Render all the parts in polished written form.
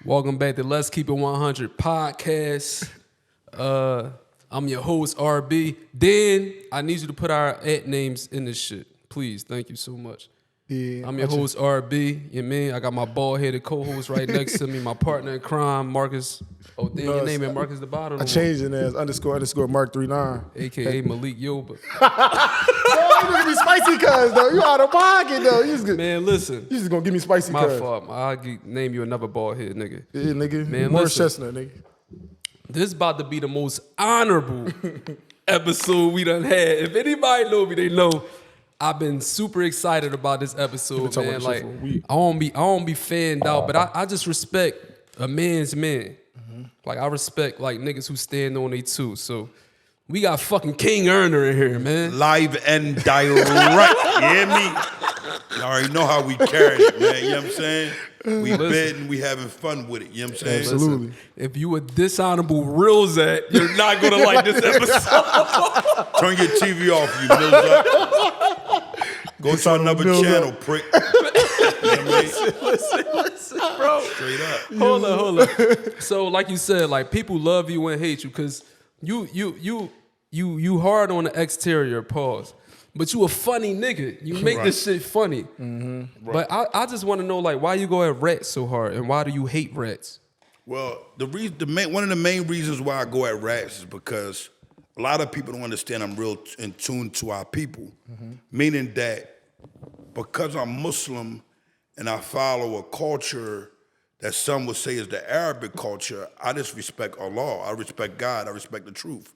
Welcome back to Let's Keep It 100 podcast. I'm your host, RB. Dan, I need you to put our ad names in this shit. Please, thank you so much. Yeah, I'm your host, RB. You mean? I got my bald-headed co-host right next to me, my partner in crime, Marcus. Oh, Dan, your name is Marcus the Bottom. I changed it as _ Mark 39. AKA Malik Yoba. You gonna give me spicy cuz though. You out of pocket though. Man, listen. You just gonna give me spicy My cuz. fault. I'll name you another bald-head nigga. Yeah, nigga. Man, Morris listen. Chestnut, nigga. This is about to be the most honorable episode we done had. If anybody know me, they know I've been super excited about this episode, talking man. about this Like shit for a week. I don't be fanned out, but I just respect a man's man. Like I respect like niggas who stand on they two. So we got fucking King Erner in here, man. Live and direct. You hear me? You already know how we carry it, man. You know what I'm saying? We betting, we having fun with it. You know what I'm saying? Absolutely. Listen, if you a dishonorable real Zat, you're not gonna like this episode. Turn your TV off, you Mills. Go to another channel, prick. You know what I mean? Listen, bro. Straight up. Hold up. So, like you said, like people love you and hate you because you hard on the exterior, pause. But you a funny nigga. You make this shit funny. Mm-hmm. But I just want to know like why you go at rats so hard and why do you hate rats? Well, one of the main reasons why I go at rats is because a lot of people don't understand I'm real in tune to our people. Meaning that because I'm Muslim and I follow a culture that some would say is the Arabic culture, I just respect Allah. I respect God. I respect the truth.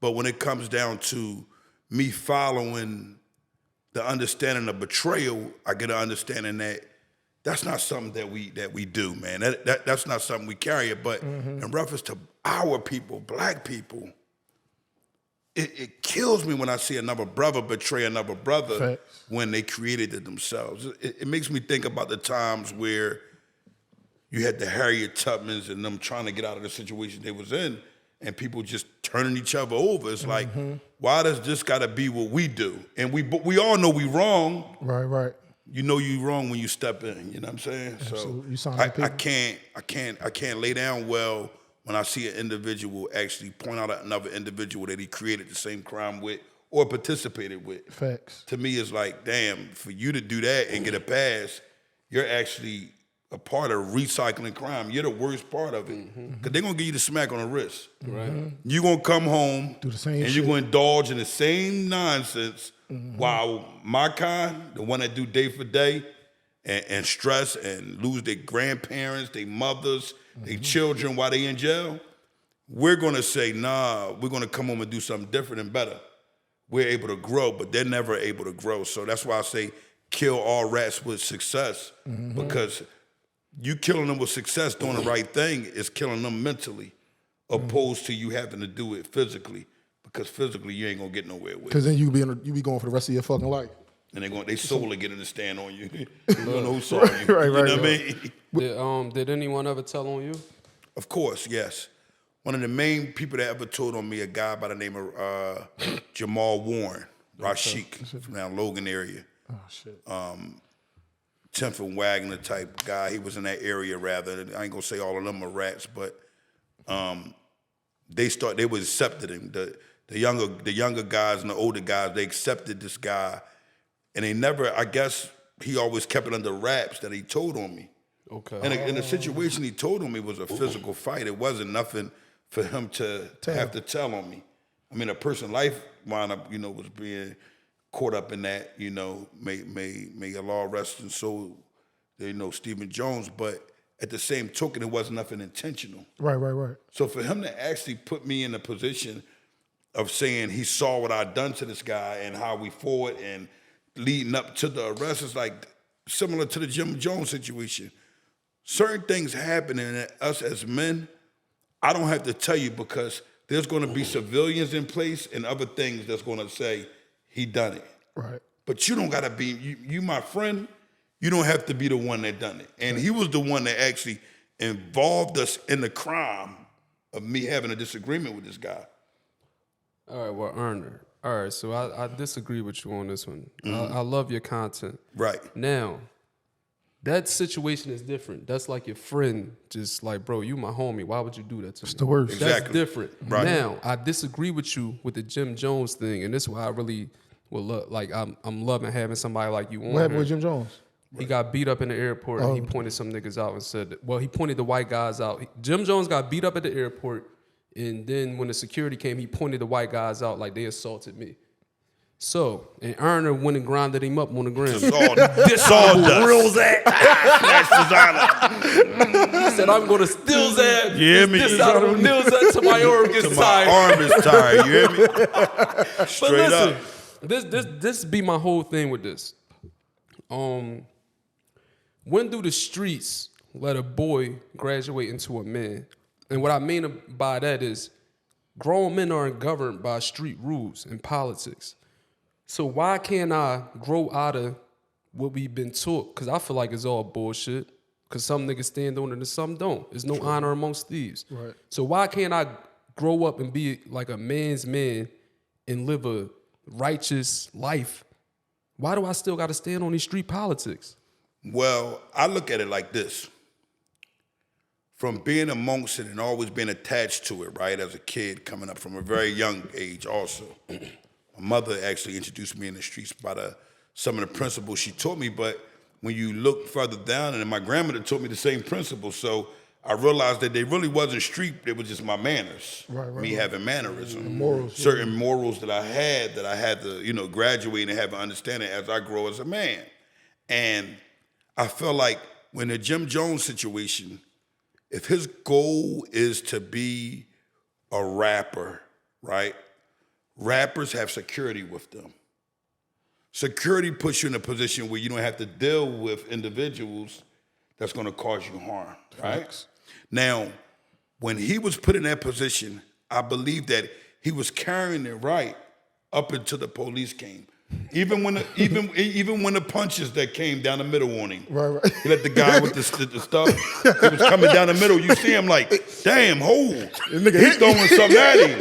But when it comes down to me following the understanding of betrayal, I get an understanding that that's not something that we do, man. That's not something we carry it. But in reference to our people, black people, it kills me when I see another brother betray another brother Facts. when they created it themselves. It makes me think about the times where you had the Harriet Tubmans and them trying to get out of the situation they was in, and people just turning each other over. It's like, why does this got to be what we do? And we all know we wrong. Right. You know you wrong when you step in. You know what I'm saying? Absolutely. You So sound like I people. can't lay down well when I see an individual actually point out another individual that he created the same crime with or participated with. Facts. To me, it's like, damn, for you to do that and get a pass, you're actually a part of recycling crime. You're the worst part of it. Because they're going to give you the smack on the wrist. Right. You're going to come home Do the same and shit. you're going to indulge in the same nonsense while my kind, the one that do day for day and stress and lose their grandparents, their mothers, their children while they in jail, we're going to say, nah, we're going to come home and do something different and better. We're able to grow, but they're never able to grow. So that's why I say kill all rats with success, because you killing them with success doing the right thing is killing them mentally, opposed to you having to do it physically, because physically you ain't gonna get nowhere with it. Because then you be going for the rest of your fucking life. And they soul will get in the stand on you. You don't know who saw you. Right, You know right, what I mean? Did anyone ever tell on you? Of course, yes. One of the main people that ever told on me, a guy by the name of Jamal Warren, Rashik, from down Logan area. Oh, shit. 10th and Wagner type guy. He was in that area rather. I ain't gonna say all of them are rats, but they was accepted him. The younger guys and the older guys, they accepted this guy, and they never. I guess he always kept it under wraps that he told on me. Okay. And the situation he told on me was a physical fight. It wasn't nothing for him to have to tell on me. I mean, a person's life wound up, was being caught up in that, may Allah rest his soul, Stephen Jones, but at the same token, it wasn't nothing intentional. Right. So for him to actually put me in a position of saying he saw what I'd done to this guy and how we fought and leading up to the arrest, is like similar to the Jim Jones situation. Certain things happen in us as men, I don't have to tell you, because there's going to be civilians in place and other things that's going to say, he done it. Right. But you don't gotta be, you my friend, you don't have to be the one that done it. And he was the one that actually involved us in the crime of me having a disagreement with this guy. All right, well, Erner. All right, so I disagree with you on this one. I love your content. Right. Now, That situation is different. That's like your friend, just like, bro, you my homie. Why would you do that to me? It's the worst. That's Exactly. different. Right. Now, I disagree with you with the Jim Jones thing, and this is why I really would love. Like, I'm loving having somebody like you on What happened here. with Jim Jones? He got beat up in the airport, and he pointed some niggas out and said, well, he pointed the white guys out. Jim Jones got beat up at the airport, and then when the security came, he pointed the white guys out like they assaulted me. So, and Erner went and grinded him up on the ground. Sawdust. Real that. He said, I'm going to steal that. You hear me? This out of Nils that to my arm gets My tired. arm is tired. You hear me? But Straight listen, up. this be my whole thing with this. When do the streets let a boy graduate into a man? And what I mean by that is grown men aren't governed by street rules and politics. So why can't I grow out of what we've been taught? Because I feel like it's all bullshit. Because some niggas stand on it and some don't. There's no honor amongst thieves. Right. So why can't I grow up and be like a man's man and live a righteous life? Why do I still got to stand on these street politics? Well, I look at it like this. From being amongst it and always being attached to it, right, as a kid coming up from a very young age also. My mother actually introduced me in the streets by some of the principles she taught me, but when you look further down, and my grandmother taught me the same principles, so I realized that they really wasn't street, it was just my manners. Me having mannerisms. Morals. Certain morals that I had to, graduate and have an understanding as I grow as a man. And I felt like when the Jim Jones situation, if his goal is to be a rapper, right? Rappers have security with them. Security puts you in a position where you don't have to deal with individuals that's going to cause you harm, right? Facts. Now, when he was put in that position, I believe that he was carrying it right up until the police came. Even when the punches that came down the middle on him, Right. he let the guy with the stuff, he was coming down the middle. You see him like, damn, hold. He's throwing something at him.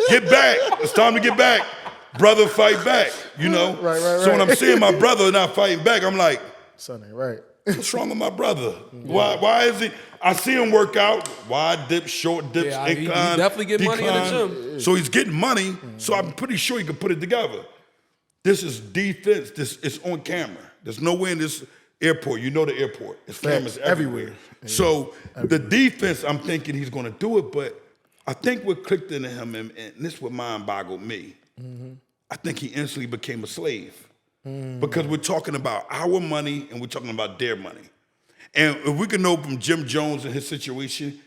Get back. It's time to get back. Brother, fight back, Right. So when I'm seeing my brother not fighting back, I'm like, Son ain't right. what's wrong with my brother? Why is he? I see him work out, wide dips, short dips, Yeah, he incline, definitely get money in the decline. gym. So he's getting money, so I'm pretty sure he can put it together. This is defense. This is on camera. There's nowhere in this airport. You know the airport. There's cameras everywhere. So the defense, I'm thinking he's going to do it, but I think what clicked into him, and this is what mind boggled me, I think he instantly became a slave. Because we're talking about our money and we're talking about their money. And if we can know from Jim Jones and his situation,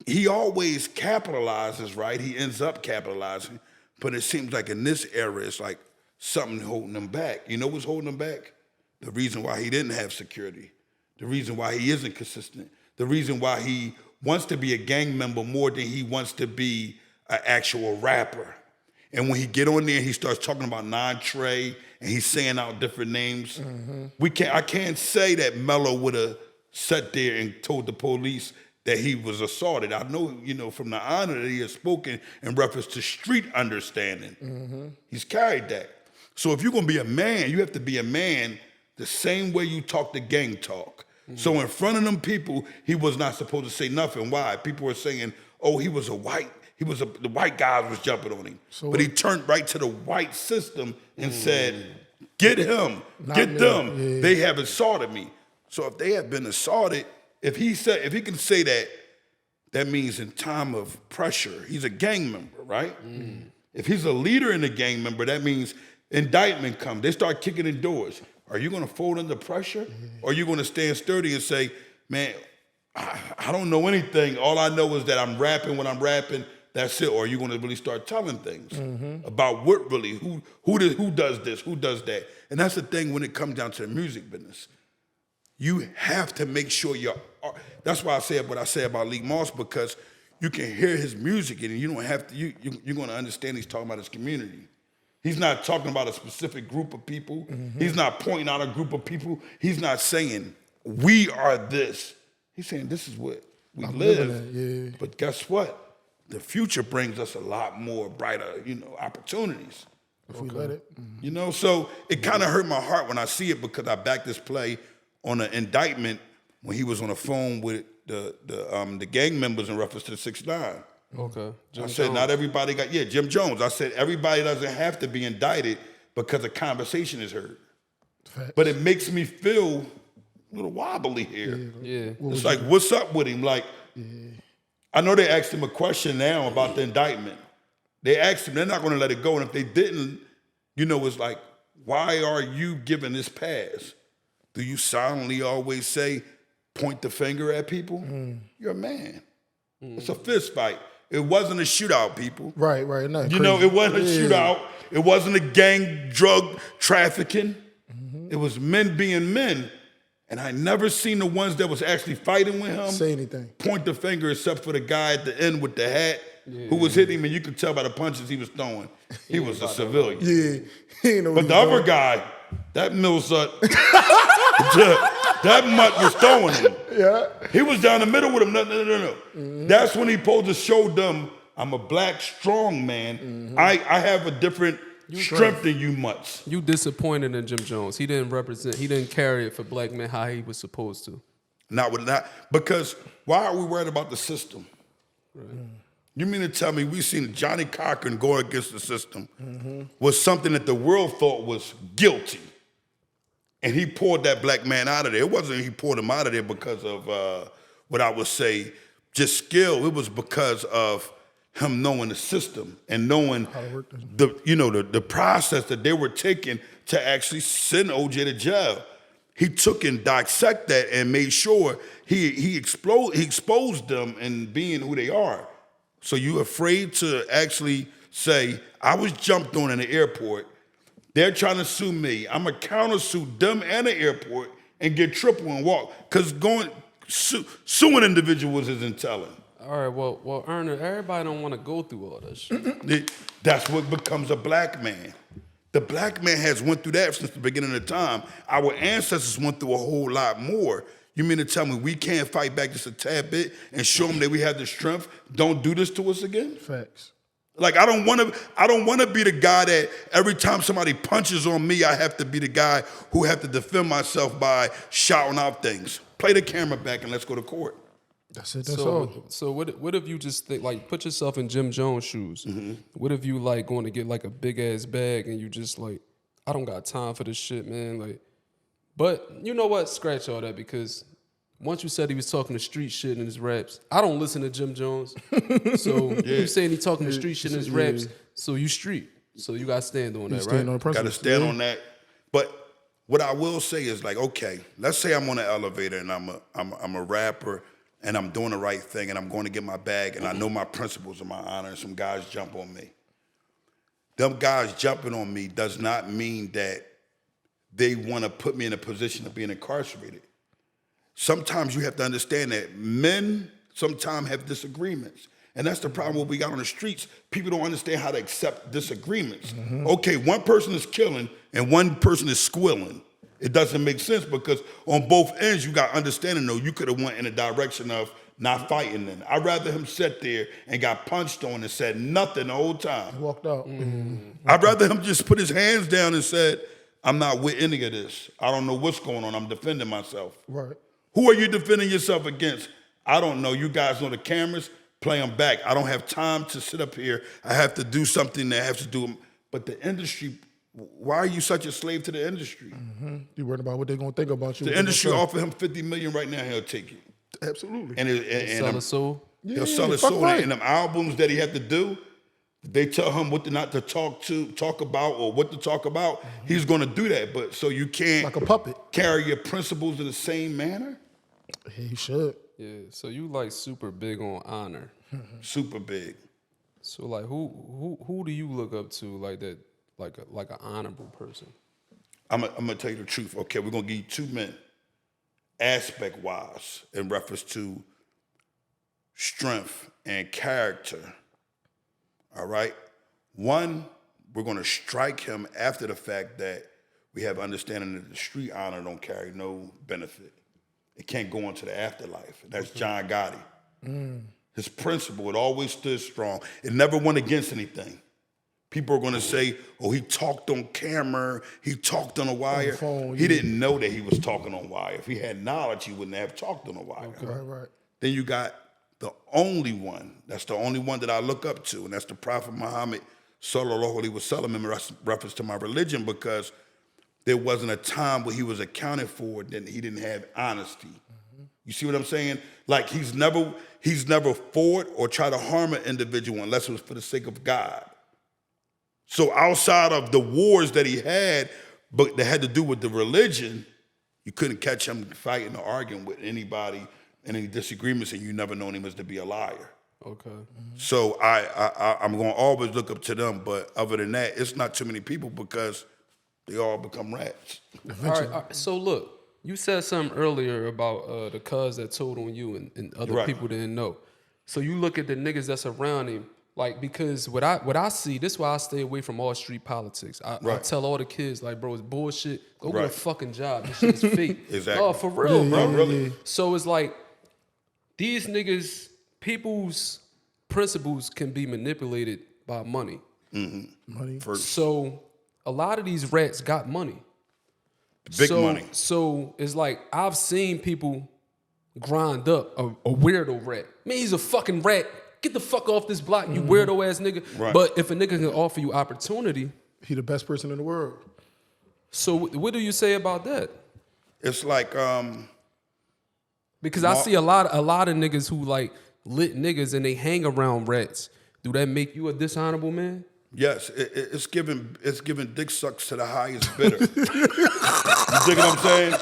he always capitalizes, right? He ends up capitalizing. But it seems like in this era, it's like something holding him back. You know what's holding him back? The reason why he didn't have security. The reason why he isn't consistent. The reason why he wants to be a gang member more than he wants to be an actual rapper. And when he get on there, he starts talking about Trey, and he's saying out different names. I can't say that Mello would have sat there and told the police that he was assaulted. I know, from the honor that he has spoken in reference to street understanding. He's carried that. So if you're gonna be a man, you have to be a man the same way you talk the gang talk. So in front of them people, he was not supposed to say nothing. Why? People were saying, oh, the white guys was jumping on him. But he turned right to the white system and said, get him, get them. Yeah. They have assaulted me. So if they have been assaulted, if he can say that, that means in time of pressure, he's a gang member, right? If he's a leader in the gang member, that means indictment comes. They start kicking in doors. Are you gonna fold under pressure? Or are you gonna stand sturdy and say, man, I don't know anything. All I know is that I'm rapping when I'm rapping. That's it. Or are you going to really start telling things about what really, who does this, who does that? And that's the thing when it comes down to the music business. You have to make sure that's why I say what I say about Leak Moss, because you can hear his music and you don't have to, you're going to understand he's talking about his community. He's not talking about a specific group of people. He's not pointing out a group of people. He's not saying, we are this. He's saying, this is what we live. But guess what? The future brings us a lot more brighter, opportunities. If we let it. So it kind of hurt my heart when I see it, because I backed this play on an indictment when he was on the phone with the gang members in reference to the 6ix9ine. Okay. Jim I said, Jones. not everybody got, Jim Jones. I said, everybody doesn't have to be indicted because a conversation is heard. Facts. But it makes me feel a little wobbly here. Yeah. It's like, what's up with him? Like, I know they asked him a question now about the indictment. They asked him, they're not going to let it go. And if they didn't, it's like, why are you giving this pass? Do you silently always say, point the finger at people? You're a man. It's a fist fight. It wasn't a shootout, people. Right. No, It wasn't a shootout. It wasn't a gang drug trafficking. It was men being men. And I never seen the ones that was actually fighting with him say anything. point the finger except for the guy at the end with the hat who was hitting him, and you could tell by the punches he was throwing. He was a civilian. Yeah, he ain't know. But the other guy, that Millsut, that mutt was throwing him. Yeah. He was down the middle with him. No. That's when he supposed to show them, I'm a black, strong man. I have a different strength than you mutts. You disappointed in Jim Jones. He didn't carry it for black men how he was supposed to. Not with that. Because why are we worried about the system? You mean to tell me we seen Johnny Cochran go against the system was something that the world thought was guilty, and he poured that black man out of there. It wasn't he poured him out of there because of what I would say just skill. It was because of him knowing the system and knowing the process that they were taking to actually send OJ to jail. He took and dissect that and made sure he exposed them in being who they are. So you afraid to actually say, I was jumped on in the airport. They're trying to sue me. I'm going to countersue them and the airport and get triple and walk. Because suing individuals isn't telling. All right, well, Erner, everybody don't want to go through all that shit. That's what becomes a black man. The black man has went through that since the beginning of time. Our ancestors went through a whole lot more. You mean to tell me we can't fight back just a tad bit and show them that we have the strength? Don't do this to us again? Facts. Like I don't want to be the guy that every time somebody punches on me, I have to be the guy who have to defend myself by shouting out things. Play the camera back and let's go to court. That's it. That's all. So what if you just think, like, put yourself in Jim Jones' shoes? What if you like going to get like a big ass bag and you just like, I don't got time for this shit, man. Like, but you know what? Scratch all that, because once you said he was talking to street shit in his raps, I don't listen to Jim Jones. So you saying he talking to street shit in his raps, so you street. So you gotta stand on that, right? Got to stand on that. But what I will say is like, okay, let's say I'm on an elevator and I'm a rapper and I'm doing the right thing and I'm going to get my bag and I know my principles and my honor and some guys jump on me. Them guys jumping on me does not mean that they want to put me in a position of being incarcerated. Sometimes you have to understand that men sometimes have disagreements. And that's the problem what we got on the streets. People don't understand how to accept disagreements. Okay, one person is killing and one person is squilling. It doesn't make sense because on both ends you got understanding though. You could have went in the direction of not fighting then. I'd rather him sit there and got punched on and said nothing the whole time. Walked out. I'd rather him just put his hands down and said, I'm not with any of this. I don't know what's going on. I'm defending myself. Right. Who are you defending yourself against? I don't know. You guys know the cameras. Play them back. I don't have time to sit up here. I have to do something that has to do. But the industry, why are you such a slave to the industry? You worried about what they're gonna think about you. The industry offer him $50 million right now. He'll take it. Absolutely. And Sell a soul. he'll sell his soul. And them albums that he had to do, they tell him what not to talk about, or what to talk about. He's going to do that. But so you can't Like a puppet. carry your principles in the same manner. He should. Yeah. So you like super big on honor. Super big. So like who do you look up to like that, like an honorable person? I'm gonna tell you the truth. Okay, we're gonna give you two men, aspect wise, in reference to strength and character. All right. One, we're gonna strike him after the fact that we have understanding that the street honor don't carry no benefit. It can't go into the afterlife. That's John Gotti. His principle, it always stood strong. It never went against anything. People are gonna say, oh, he talked on camera, he talked on a wire. phone, he yeah. didn't know that he was talking on wire. If he had knowledge, he wouldn't have talked on a wire. Right. Then you got the only one, that's the only one that I look up to, and that's the Prophet Muhammad sallallahu alaihi wasallam in reference to my religion, because there wasn't a time where he was accounted for that he didn't have honesty. You see what I'm saying? Like he's never fought or tried to harm an individual unless it was for the sake of God. So outside of the wars that he had, but that had to do with the religion, you couldn't catch him fighting or arguing with anybody in any disagreements, and you never known him as to be a liar. Okay. So I'm going to always look up to them, but other than that, it's not too many people because they all become rats. All right. So look, you said something earlier about the cuz that told on you and other Right. people didn't know. So you look at the niggas that's around him, like, because what I see, this is why I stay away from all street politics. I Right. tell all the kids, like, bro, it's bullshit. Go get a Right. fucking job. This shit is fake. Exactly. Oh, for real, bro. Really? So it's like, these niggas, people's principles can be manipulated by money. Money. So a lot of these rats got money. Big money. So it's like I've seen people grind up a weirdo rat. Man, he's a fucking rat. Get the fuck off this block, you weirdo ass nigga. Right. But if a nigga can offer you opportunity, He the best person in the world. so what do you say about that? It's like, Because I see a lot of niggas who like lit niggas and they hang around rats. Do that make you a dishonorable man? yes, it's giving dick sucks to the highest bidder. You dig what I'm saying?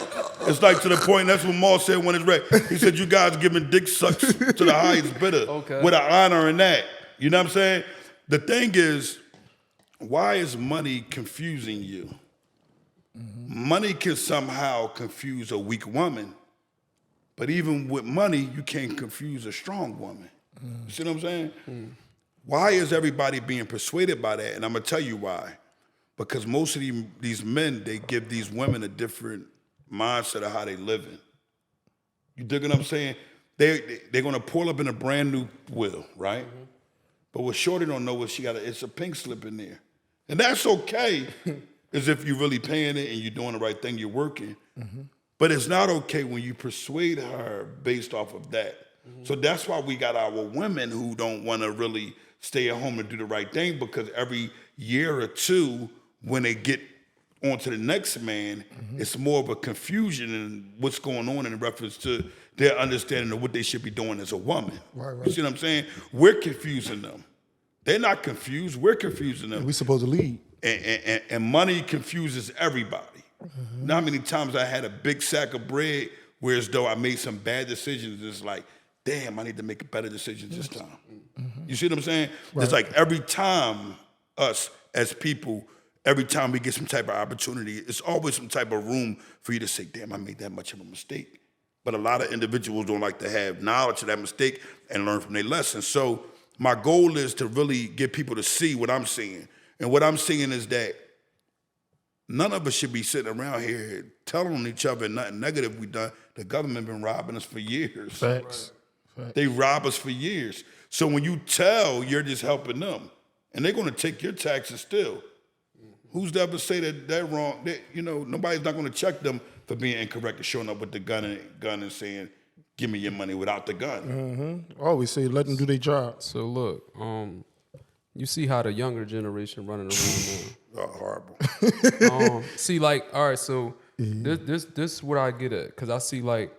It's like to the point, that's what Maul said when it's red. He said, you guys giving dick sucks to the highest bidder. Okay. With an honor in that. You know what I'm saying? The thing is, why is money confusing you? Money can somehow confuse a weak woman, but even with money, you can't confuse a strong woman. You see what I'm saying? Why is everybody being persuaded by that? And I'm gonna tell you why. Because most of these men, they give these women a different mindset of how they living. You dig what I'm saying? They're gonna pull up in a brand new wheel, right? But what Shorty don't know is it's a pink slip in there. And that's okay, as if you're really paying it and you're doing the right thing, you're working. But it's not okay when you persuade her based off of that. So that's why we got our women who don't want to really stay at home and do the right thing, because every year or two, when they get onto the next man, it's more of a confusion in what's going on in reference to their understanding of what they should be doing as a woman. Right. You see what I'm saying? We're confusing them. They're not confused. We're confusing them. We supposed to lead. And money confuses everybody. Now, how many times I had a big sack of bread, whereas though I made some bad decisions, it's like, damn, I need to make a better decision this time. You see what I'm saying? It's like every time us as people, every time we get some type of opportunity, it's always some type of room for you to say, damn, I made that much of a mistake. But a lot of individuals don't like to have knowledge of that mistake and learn from their lessons. So my goal is to really get people to see what I'm seeing. And what I'm seeing is that none of us should be sitting around here telling each other nothing negative we done. The government been robbing us for years. Facts. They rob us for years. So when you tell, you're just helping them. And they're going to take your taxes still. Who's to ever say that they're wrong? Nobody's not going to check them for being incorrect and showing up with the gun and saying, give me your money without the gun. I always say let them do their job. So look, you see how the younger generation running around now. Oh, horrible. See, like, all right, so this is what I get at, because I see, like,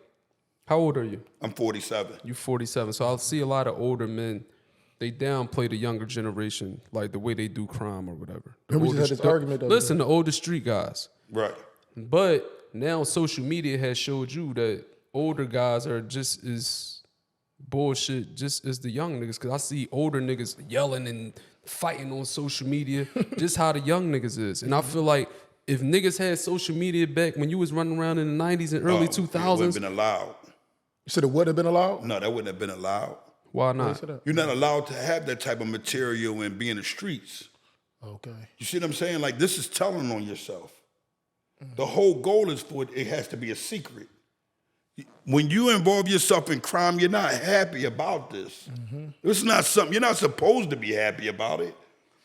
how old are you? I'm 47. You 47. So I'll see a lot of older men, they downplay the younger generation, like the way they do crime or whatever. And we just had this argument the other Listen, the older street guys. Right. But now social media has showed you that older guys are just as bullshit just as the young niggas. Because I see older niggas yelling and fighting on social media, just how the young niggas is. And I feel like if niggas had social media back when you was running around in the 90s and early It would 2000s, have been allowed. You said it would have been allowed? No, that wouldn't have been allowed. why not? You're not allowed to have that type of material and be in the streets. Okay. You see what I'm saying? Like, this is telling on yourself. The whole goal is for it has to be a secret. When you involve yourself in crime, you're not happy about this. It's not something, you're not supposed to be happy about it.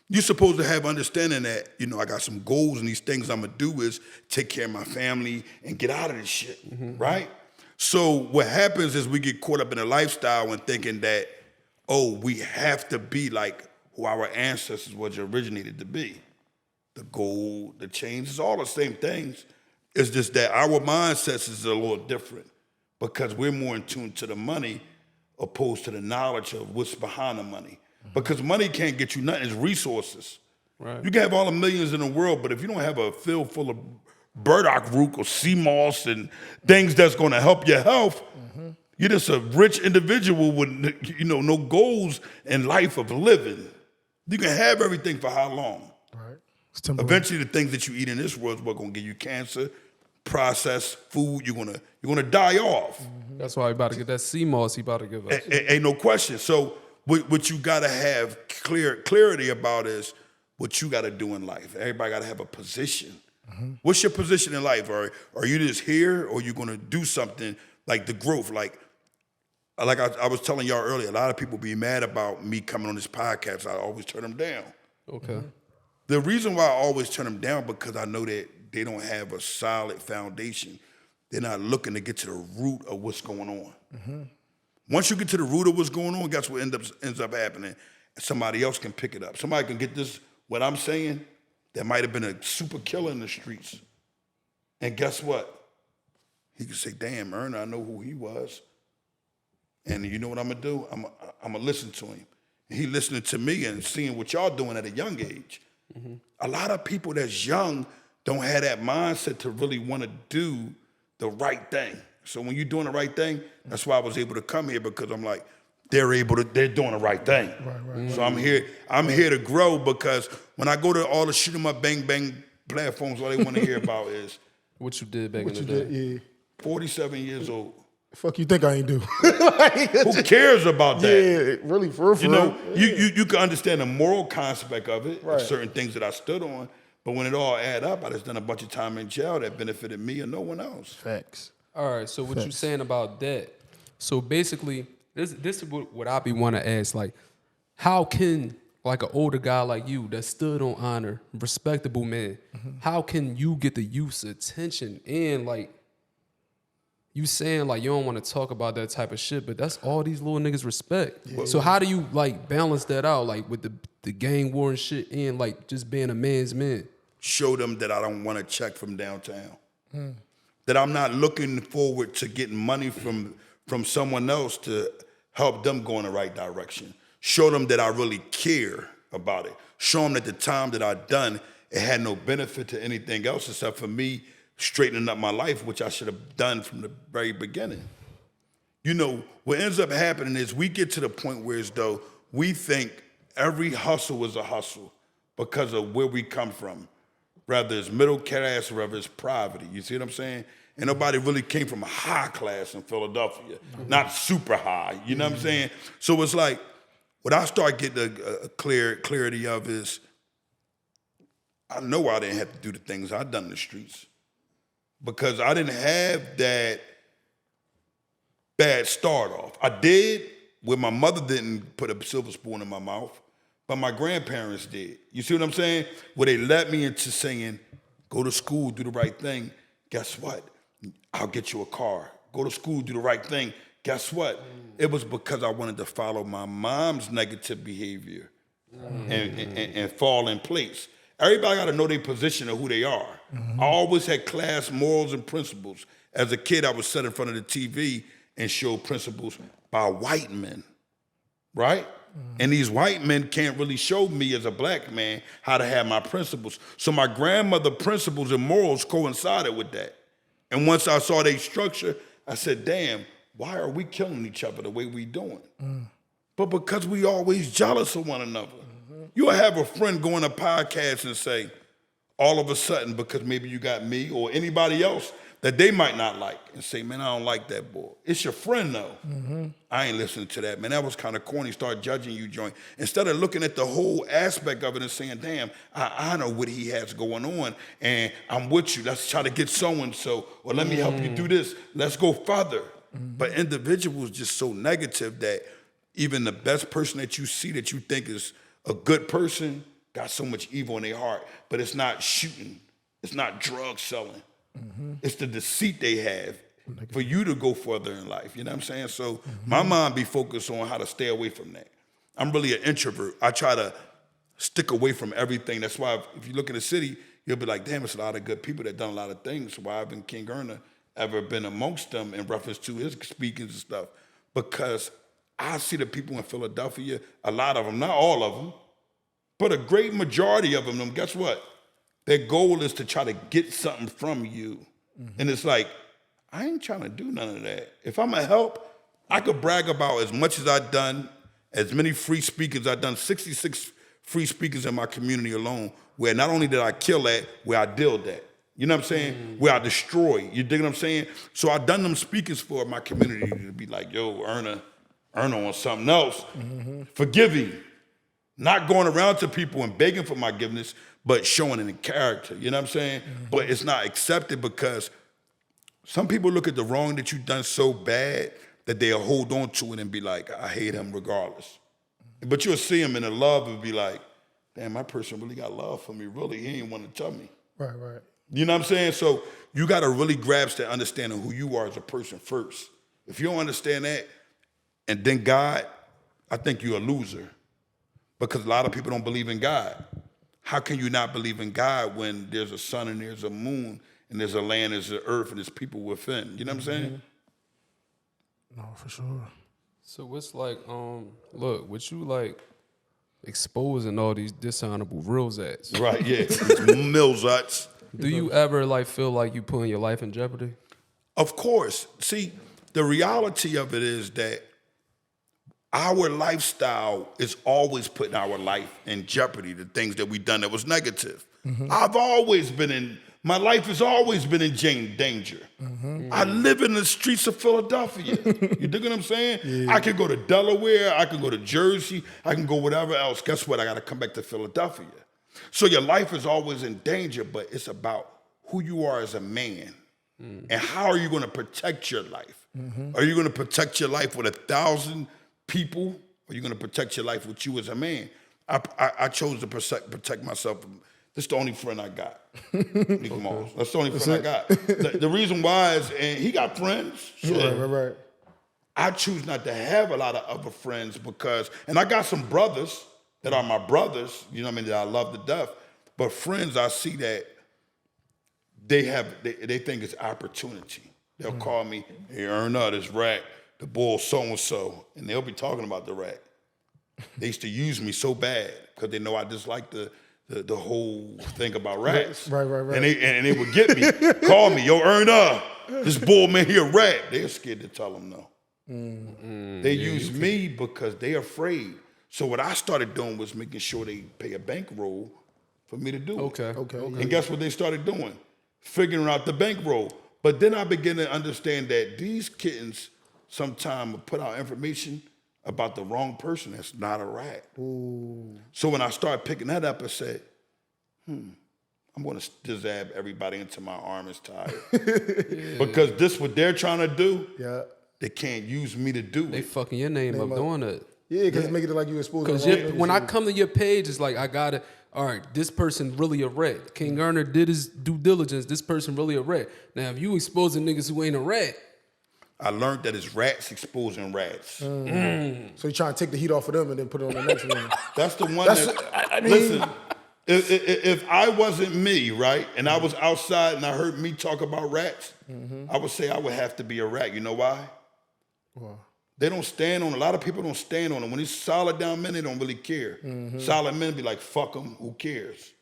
you're supposed to have understanding that, you know, I got some goals and these things I'm gonna do is take care of my family and get out of this shit, right? So what happens is we get caught up in a lifestyle and thinking that, oh, we have to be like who our ancestors was originated to be. The gold, the chains, it's all the same things. It's just that our mindsets is a little different because we're more in tune to the money opposed to the knowledge of what's behind the money. Because money can't get you nothing, it's resources. Right. You can have all the millions in the world, but if you don't have a field full of burdock root or sea moss and things that's gonna help your health, you're just a rich individual with, you know, no goals in life of living. You can have everything for how long? Right. It's temporary. Eventually, the things that you eat in this world is what's gonna give you cancer, processed food. You're gonna die off. That's why he about to get that sea moss he about to give us. Ain't no question. So what you gotta have clarity about is what you gotta do in life. Everybody gotta have a position. What's your position in life? Are you just here, or you gonna do something like the growth? Like I was telling y'all earlier, a lot of people be mad about me coming on this podcast. I always turn them down. Okay. The reason why I always turn them down because I know that they don't have a solid foundation. They're not looking to get to the root of what's going on. Once you get to the root of what's going on, guess what ends up happening? Somebody else can pick it up. Somebody can get this, what I'm saying, that might have been a super killer in the streets. And guess what? He can say, damn, Erna, I know who he was. And you know what I'm gonna do? I'm gonna listen to him. And he listening to me and seeing what y'all doing at a young age. A lot of people that's young don't have that mindset to really want to do the right thing. So when you're doing the right thing, that's why I was able to come here, because I'm like, they're doing the right thing. Right. So I'm here to grow, because when I go to all the shoot 'em up bang bang platforms, all they want to hear about is What you did back in What the you day. did, yeah. 47 years old. Fuck you think I ain't do? Who cares about that? Yeah, really, for real, You know, you can understand the moral aspect of it, Right. certain things that I stood on, but when it all add up, I just done a bunch of time in jail that benefited me and no one else. Facts. All right, so what you Facts. saying about that? So basically, this is what I be want to ask. Like, how can like an older guy like you that stood on honor, respectable man, how can you get the youth's attention? And like, you saying like you don't want to talk about that type of shit, but that's all these little niggas respect. So how do you like balance that out, like with the gang war and shit, and like just being a man's man? Show them that I don't want a check from downtown. That I'm not looking forward to getting money from someone else to help them go in the right direction. Show them that I really care about it. Show them that the time that I done, it had no benefit to anything else except for me straightening up my life, which I should have done from the very beginning. You know, what ends up happening is we get to the point where as though we think every hustle is a hustle because of where we come from. Whether it's middle class or whether it's poverty. You see what I'm saying? And nobody really came from a high class in Philadelphia, not super high. You know what I'm saying? So it's like, what I start getting a clarity of is, I know I didn't have to do the things I done in the streets because I didn't have that bad start off. I did, where my mother didn't put a silver spoon in my mouth, but my grandparents did. You see what I'm saying? Where they let me into saying, go to school, do the right thing. Guess what? I'll get you a car. Go to school, do the right thing. Guess what? It was because I wanted to follow my mom's negative behavior and fall in place. Everybody got to know their position of who they are. I always had class morals and principles. As a kid, I would sit in front of the TV and show principles by white men, right? And these white men can't really show me as a black man how to have my principles. So my grandmother's principles and morals coincided with that. And once I saw their structure, I said, damn, why are we killing each other the way we doing? But because we always jealous of one another. You'll have a friend go on a podcast and say, all of a sudden, because maybe you got me or anybody else that they might not like, and say, man, I don't like that boy. It's your friend, though. I ain't listening to that, man. That was kind of corny. Start judging you, joint. Instead of looking at the whole aspect of it and saying, damn, I know what he has going on, and I'm with you. Let's try to get so-and-so, or let me help you do this. Let's go further. But individuals just so negative that even the best person that you see that you think is a good person, got so much evil in their heart, but it's not shooting. It's not drug selling. It's the deceit they have for you to go further in life. You know what I'm saying? So my mind be focused on how to stay away from that. I'm really an introvert. I try to stick away from everything. That's why if you look at the city, you'll be like, damn, it's a lot of good people that done a lot of things. Why haven't King Erna ever been amongst them in reference to his speakings and stuff? Because I see the people in Philadelphia, a lot of them, not all of them, but a great majority of them, guess what? Their goal is to try to get something from you. And it's like, I ain't trying to do none of that. If I'm a help, I could brag about as much as I've done, as many free speakers. I've done 66 free speakers in my community alone, where not only did I kill that, where I dealt that. You know what I'm saying? Where I destroy. You dig what I'm saying? So I done them speakers for my community to be like, yo, Erna on something else. Forgiving. Not going around to people and begging for my forgiveness, but showing it in character. You know what I'm saying? But it's not accepted because some people look at the wrong that you've done so bad that they'll hold on to it and be like, I hate him regardless. But you'll see him in the love and be like, damn, my person really got love for me. Really, he ain't want to tell me. Right, right. You know what I'm saying? So you got to really grasp that understanding who you are as a person first. If you don't understand that, and then God, I think you're a loser. Because a lot of people don't believe in God. How can you not believe in God when there's a sun and there's a moon and there's a land, there's an earth, and there's people within? You know what I'm saying? No, for sure. So it's like, look, what you like exposing all these dishonorable reels at? Right, yeah. Millsuts. Do you ever like feel like you putting your life in jeopardy? Of course. See, the reality of it is that our lifestyle is always putting our life in jeopardy, the things that we've done that was negative. My life has always been in danger. I live in the streets of Philadelphia. You dig what I'm saying? Yeah. I can go to Delaware, I can go to Jersey, I can go whatever else. Guess what? I got to come back to Philadelphia. So your life is always in danger, but it's about who you are as a man. And how are you going to protect your life? Are you going to protect your life with 1,000 people, or are you going to protect your life with you as a man? I chose to protect myself. This is the only friend I got. Nick Moss. That's the only friend I got. The reason why is, and he got friends. Sure. Right. I choose not to have a lot of other friends because, and I got some brothers that are my brothers, you know what I mean, that I love to death. But friends, I see that they think it's opportunity. They'll call me, hey, Erna, this rat, the bull so-and-so, and they'll be talking about the rat. They used to use me so bad because they know I dislike the whole thing about rats. Right. And they would get me, call me, yo, Erna, this bull man here, rat. They're scared to tell them no. They use me because they're afraid. So what I started doing was making sure they pay a bankroll for me to do it. Okay. And guess what they started doing? Figuring out the bankroll. But then I began to understand that these kittens sometimes put out information about the wrong person that's not a rat. Ooh. So when I started picking that up, I said, I'm going to zab everybody until my arm is tired. Because this what they're trying to do, they can't use me to do it. They fucking your name up doing it. Yeah, because it's making it like you exposed. Because when I come to your page, it's like, I got to, all right, this person really a rat. King Erna did his due diligence. This person really a rat. Now, if you exposing niggas who ain't a rat, I learned that it's rats exposing rats. So you trying to take the heat off of them and then put it on the next one. That's the one listen, if I wasn't me, right, and I was outside and I heard me talk about rats, I would say I would have to be a rat. You know why? Wow. They don't stand on, a lot of people don't stand on them. When it's solid down men, they don't really care. Solid men be like, fuck them, who cares?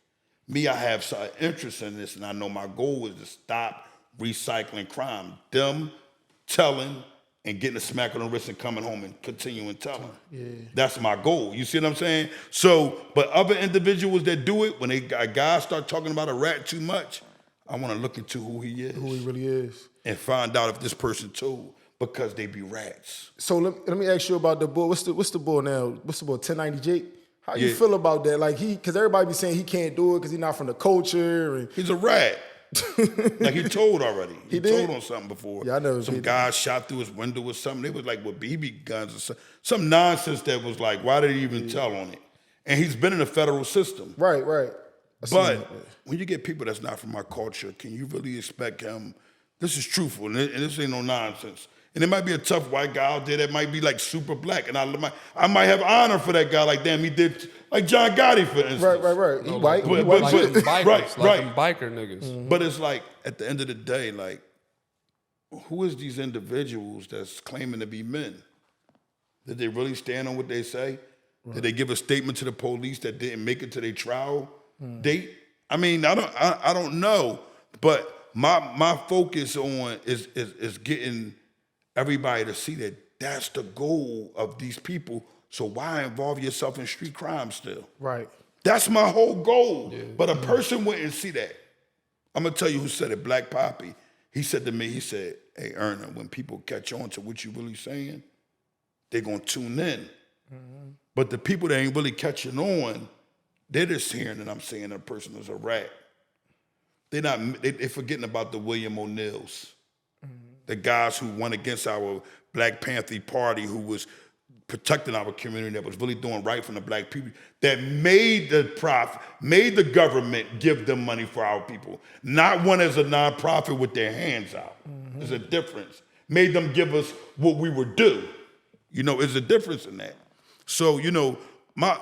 Me, I have some interest in this, and I know my goal is to stop recycling crime. Them telling and getting a smack on the wrist and coming home and continuing telling. Yeah. That's my goal. You see what I'm saying? So, but other individuals that do it, when a guy start talking about a rat too much, I want to look into who he is. Who he really is. And find out if this person told. Because they be rats. So let me ask you about the bull. What's the bull now? What's the bull? 1090 Jake? How you feel about that? Like because everybody be saying he can't do it because he's not from the culture. And he's a rat. Like he told already. He told on something before. Yeah, I know. Some guy shot through his window or something. They was like with BB guns or some nonsense that was like, why did he even tell on it? And he's been in the federal system. Right. I seen But that. when you get people that's not from our culture, can you really expect him? This is truthful, and this ain't no nonsense. And it might be a tough white guy out there that might be like super black, and I might have honor for that guy. Like, damn, he did like John Gotti, for instance. Right. He white. But- He but- white Like shit. them bikers, right. like them biker niggas. Mm-hmm. But it's like, at the end of the day, like, who is these individuals that's claiming to be men? Did they really stand on what they say? Did they give a statement to the police that didn't make it to their trial date? I mean, I don't know, but my focus on is getting everybody to see that that's the goal of these people. So why involve yourself in street crime still? Right. That's my whole goal. But a person wouldn't see that. I'm gonna tell you who said it, Black Poppy. He said to me, he said, hey, Erna, when people catch on to what you really saying, they're gonna tune in. But the people that ain't really catching on, they're just hearing that I'm saying a person is a rat. They're forgetting about the William O'Neills, the guys who went against our Black Panther Party, who was protecting our community, that was really doing right from the black people, that made the government give them money for our people. Not one as a nonprofit with their hands out. There's a difference. Made them give us what we were due. You know, there's a difference in that. So, you know, my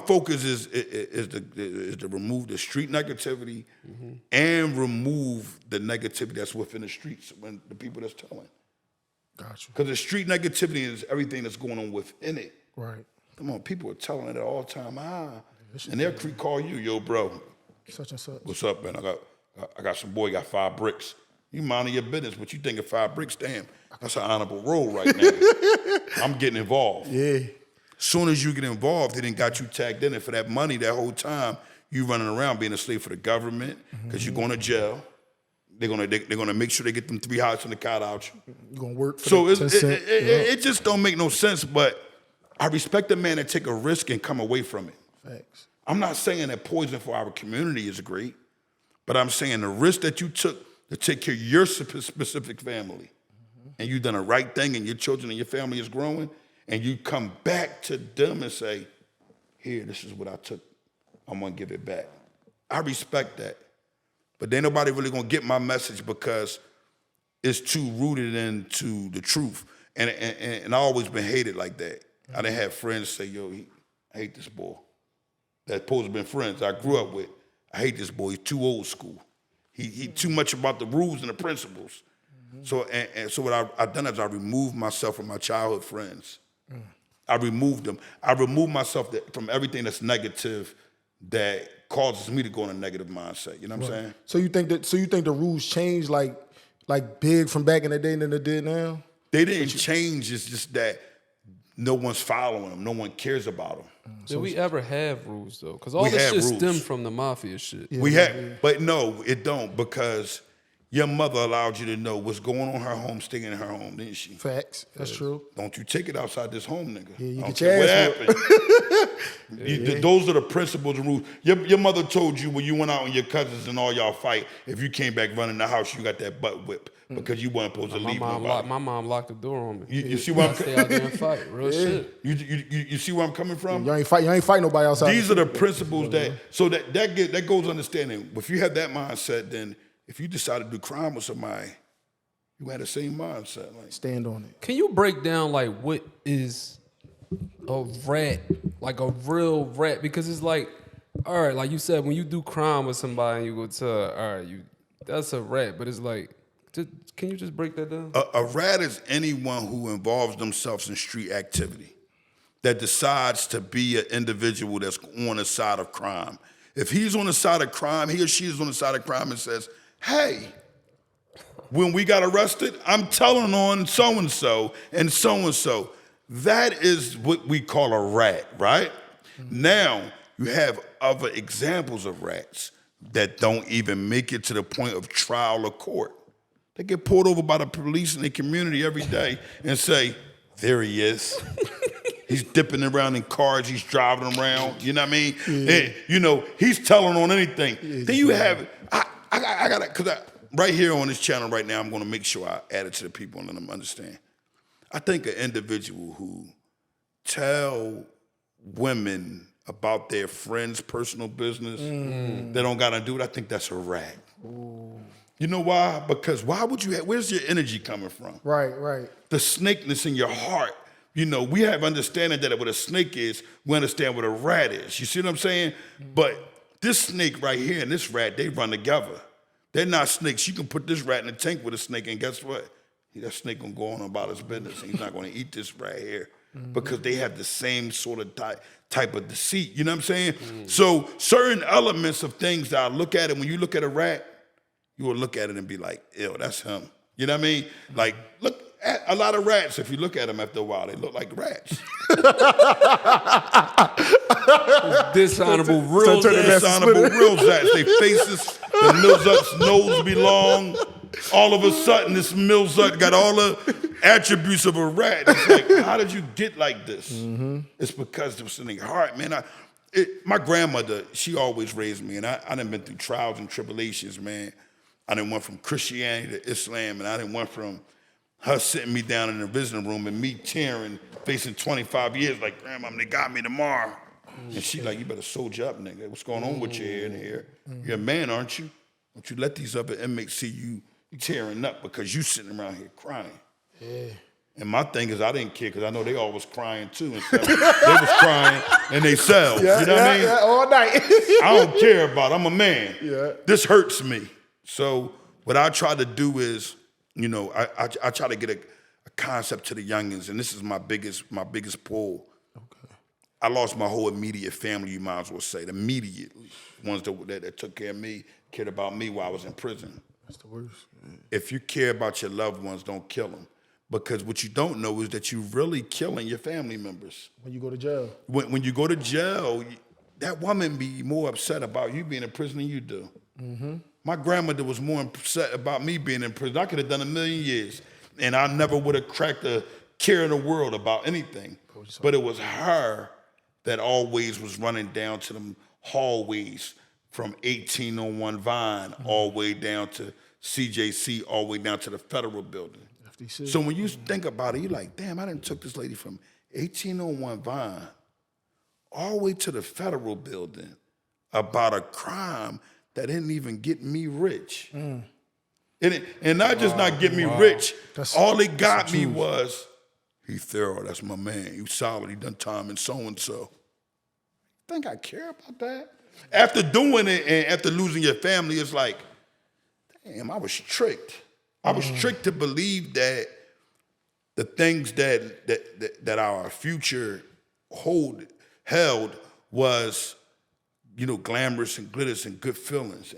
focus is to remove the street negativity and remove the negativity that's within the streets when the people that's telling. Gotcha. Because the street negativity is everything that's going on within it. Right. Come on, people are telling it all the time. And they'll call you, yo, bro. Such and such. What's up, man? I got some boy got 5 bricks. You minding your business, but you thinking 5 bricks, damn, that's an honorable role right now. I'm getting involved. Yeah. Soon as you get involved, they done got you tagged in, and for that money, that whole time, you running around being a slave for the government, because you're going to jail. They're gonna make sure they get them 3 hots in the cot out you. You're gonna work for So the 10 cent. it just don't make no sense, but I respect a man that take a risk and come away from it. Facts. I'm not saying that poison for our community is great, but I'm saying the risk that you took to take care of your specific family, and you done the right thing, and your children and your family is growing, and you come back to them and say, here, this is what I took. I'm gonna give it back. I respect that. But ain't nobody really gonna get my message because it's too rooted into the truth. And I always been hated like that. I done had friends say, yo, I hate this boy. That supposed to been friends I grew up with. I hate this boy, he's too old school. He too much about the rules and the principles. So what I've done is I removed myself from my childhood friends. I removed them. I removed myself from everything that's negative that causes me to go in a negative mindset. You know what I'm saying? So you think the rules changed like big from back in the day than they did now? They didn't change. It's just that no one's following them. No one cares about them. Did we ever have rules though? Because all We this had shit rules. stemmed from the mafia shit. We had, but no, it don't, because your mother allowed you to know what's going on in her home, staying in her home, didn't she? Facts. That's true. Don't you take it outside this home, nigga. Yeah, you I don't get care your what ass happened. Those are the principles and rules. Your mother told you when you went out and your cousins and all y'all fight, if you came back running the house, you got that butt whip because you weren't supposed to leave nobody. My mom locked the door on me. You see where I stay out there and fight. Real shit. you see where I'm coming from? You ain't fight nobody outside. These are the principles that goes understanding. If you have that mindset, then if you decide to do crime with somebody, you had the same mindset. Like, Stand on it. Can you break down like what is a rat, like a real rat? Because it's like, all right, like you said, when you do crime with somebody and you go to, all right, that's a rat. But it's like, can you just break that down? a rat is anyone who involves themselves in street activity that decides to be an individual that's on the side of crime. If he's on the side of crime, he or she is on the side of crime and says, hey, when we got arrested, I'm telling on so-and-so and so-and-so. That is what we call a rat, right? Now, you have other examples of rats that don't even make it to the point of trial or court. They get pulled over by the police in their community every day and say, there he is. He's dipping around in cars, he's driving around, you know what I mean? And, you know, he's telling on anything. Then you have, I got it, because right here on this channel right now, I'm going to make sure I add it to the people and let them understand. I think an individual who tell women about their friends' personal business, they don't gotta do it, I think that's a rat. You know why? Because why would you where's your energy coming from? Right. The snakeness in your heart. You know, we have understanding that what a snake is, we understand what a rat is. You see what I'm saying? But this snake right here and this rat, they run together. They're not snakes. You can put this rat in a tank with a snake, and guess what? That snake gonna go on about his business. He's not gonna eat this rat here because they have the same sort of type of deceit. You know what I'm saying? So certain elements of things that I look at it, when you look at a rat, you will look at it and be like, ew, that's him. You know what I mean? Like, look at a lot of rats. If you look at them after a while, they look like rats. Dishonorable real Dishonorable real rats. They faces, the Milzut's nose be long. All of a sudden, this Milzut got all the attributes of a rat. It's like, how did you get like this? It's because it was in their heart, man. My grandmother, she always raised me, and I done been through trials and tribulations, man. I done went from Christianity to Islam, and I done went from her sitting me down in the visiting room and me tearing, facing 25 years, like, Grandma, they got me tomorrow. And she like, you better soldier up, nigga. What's going on with you here and here? You're a man, aren't you? Don't you let these other inmates see you tearing up because you sitting around here crying. Yeah. And my thing is, I didn't care because I know they all was crying too. And stuff. They was crying in they cells. You know what I mean? Yeah, all night. I don't care about it. I'm a man. Yeah. This hurts me. So what I try to do is, you know, I try to get a concept to the youngins, and this is my biggest pull. Okay. I lost my whole immediate family, you might as well say. The immediate ones that took care of me, cared about me while I was in prison. That's the worst. Yeah. If you care about your loved ones, don't kill them. Because what you don't know is that you're really killing your family members. When you go to jail. When you go to jail, that woman be more upset about you being in prison than you do. My grandmother was more upset about me being in prison. I could have done 1,000,000 years, and I never would have cracked a care in the world about anything. But it was her that always was running down to them hallways from 1801 Vine all the way down to CJC, all the way down to the Federal Building. FDC. So when you think about it, you're like, damn, I done took this lady from 1801 Vine all the way to the Federal Building about a crime that didn't even get me rich. And not just not get me rich, all it got me was, he thorough, that's my man. He solid, he done time and so-and-so. Think I care about that? After doing it and after losing your family, it's like, damn, I was tricked. I was tricked to believe that the things that our future held was, you know, glamorous and glitters and good feelings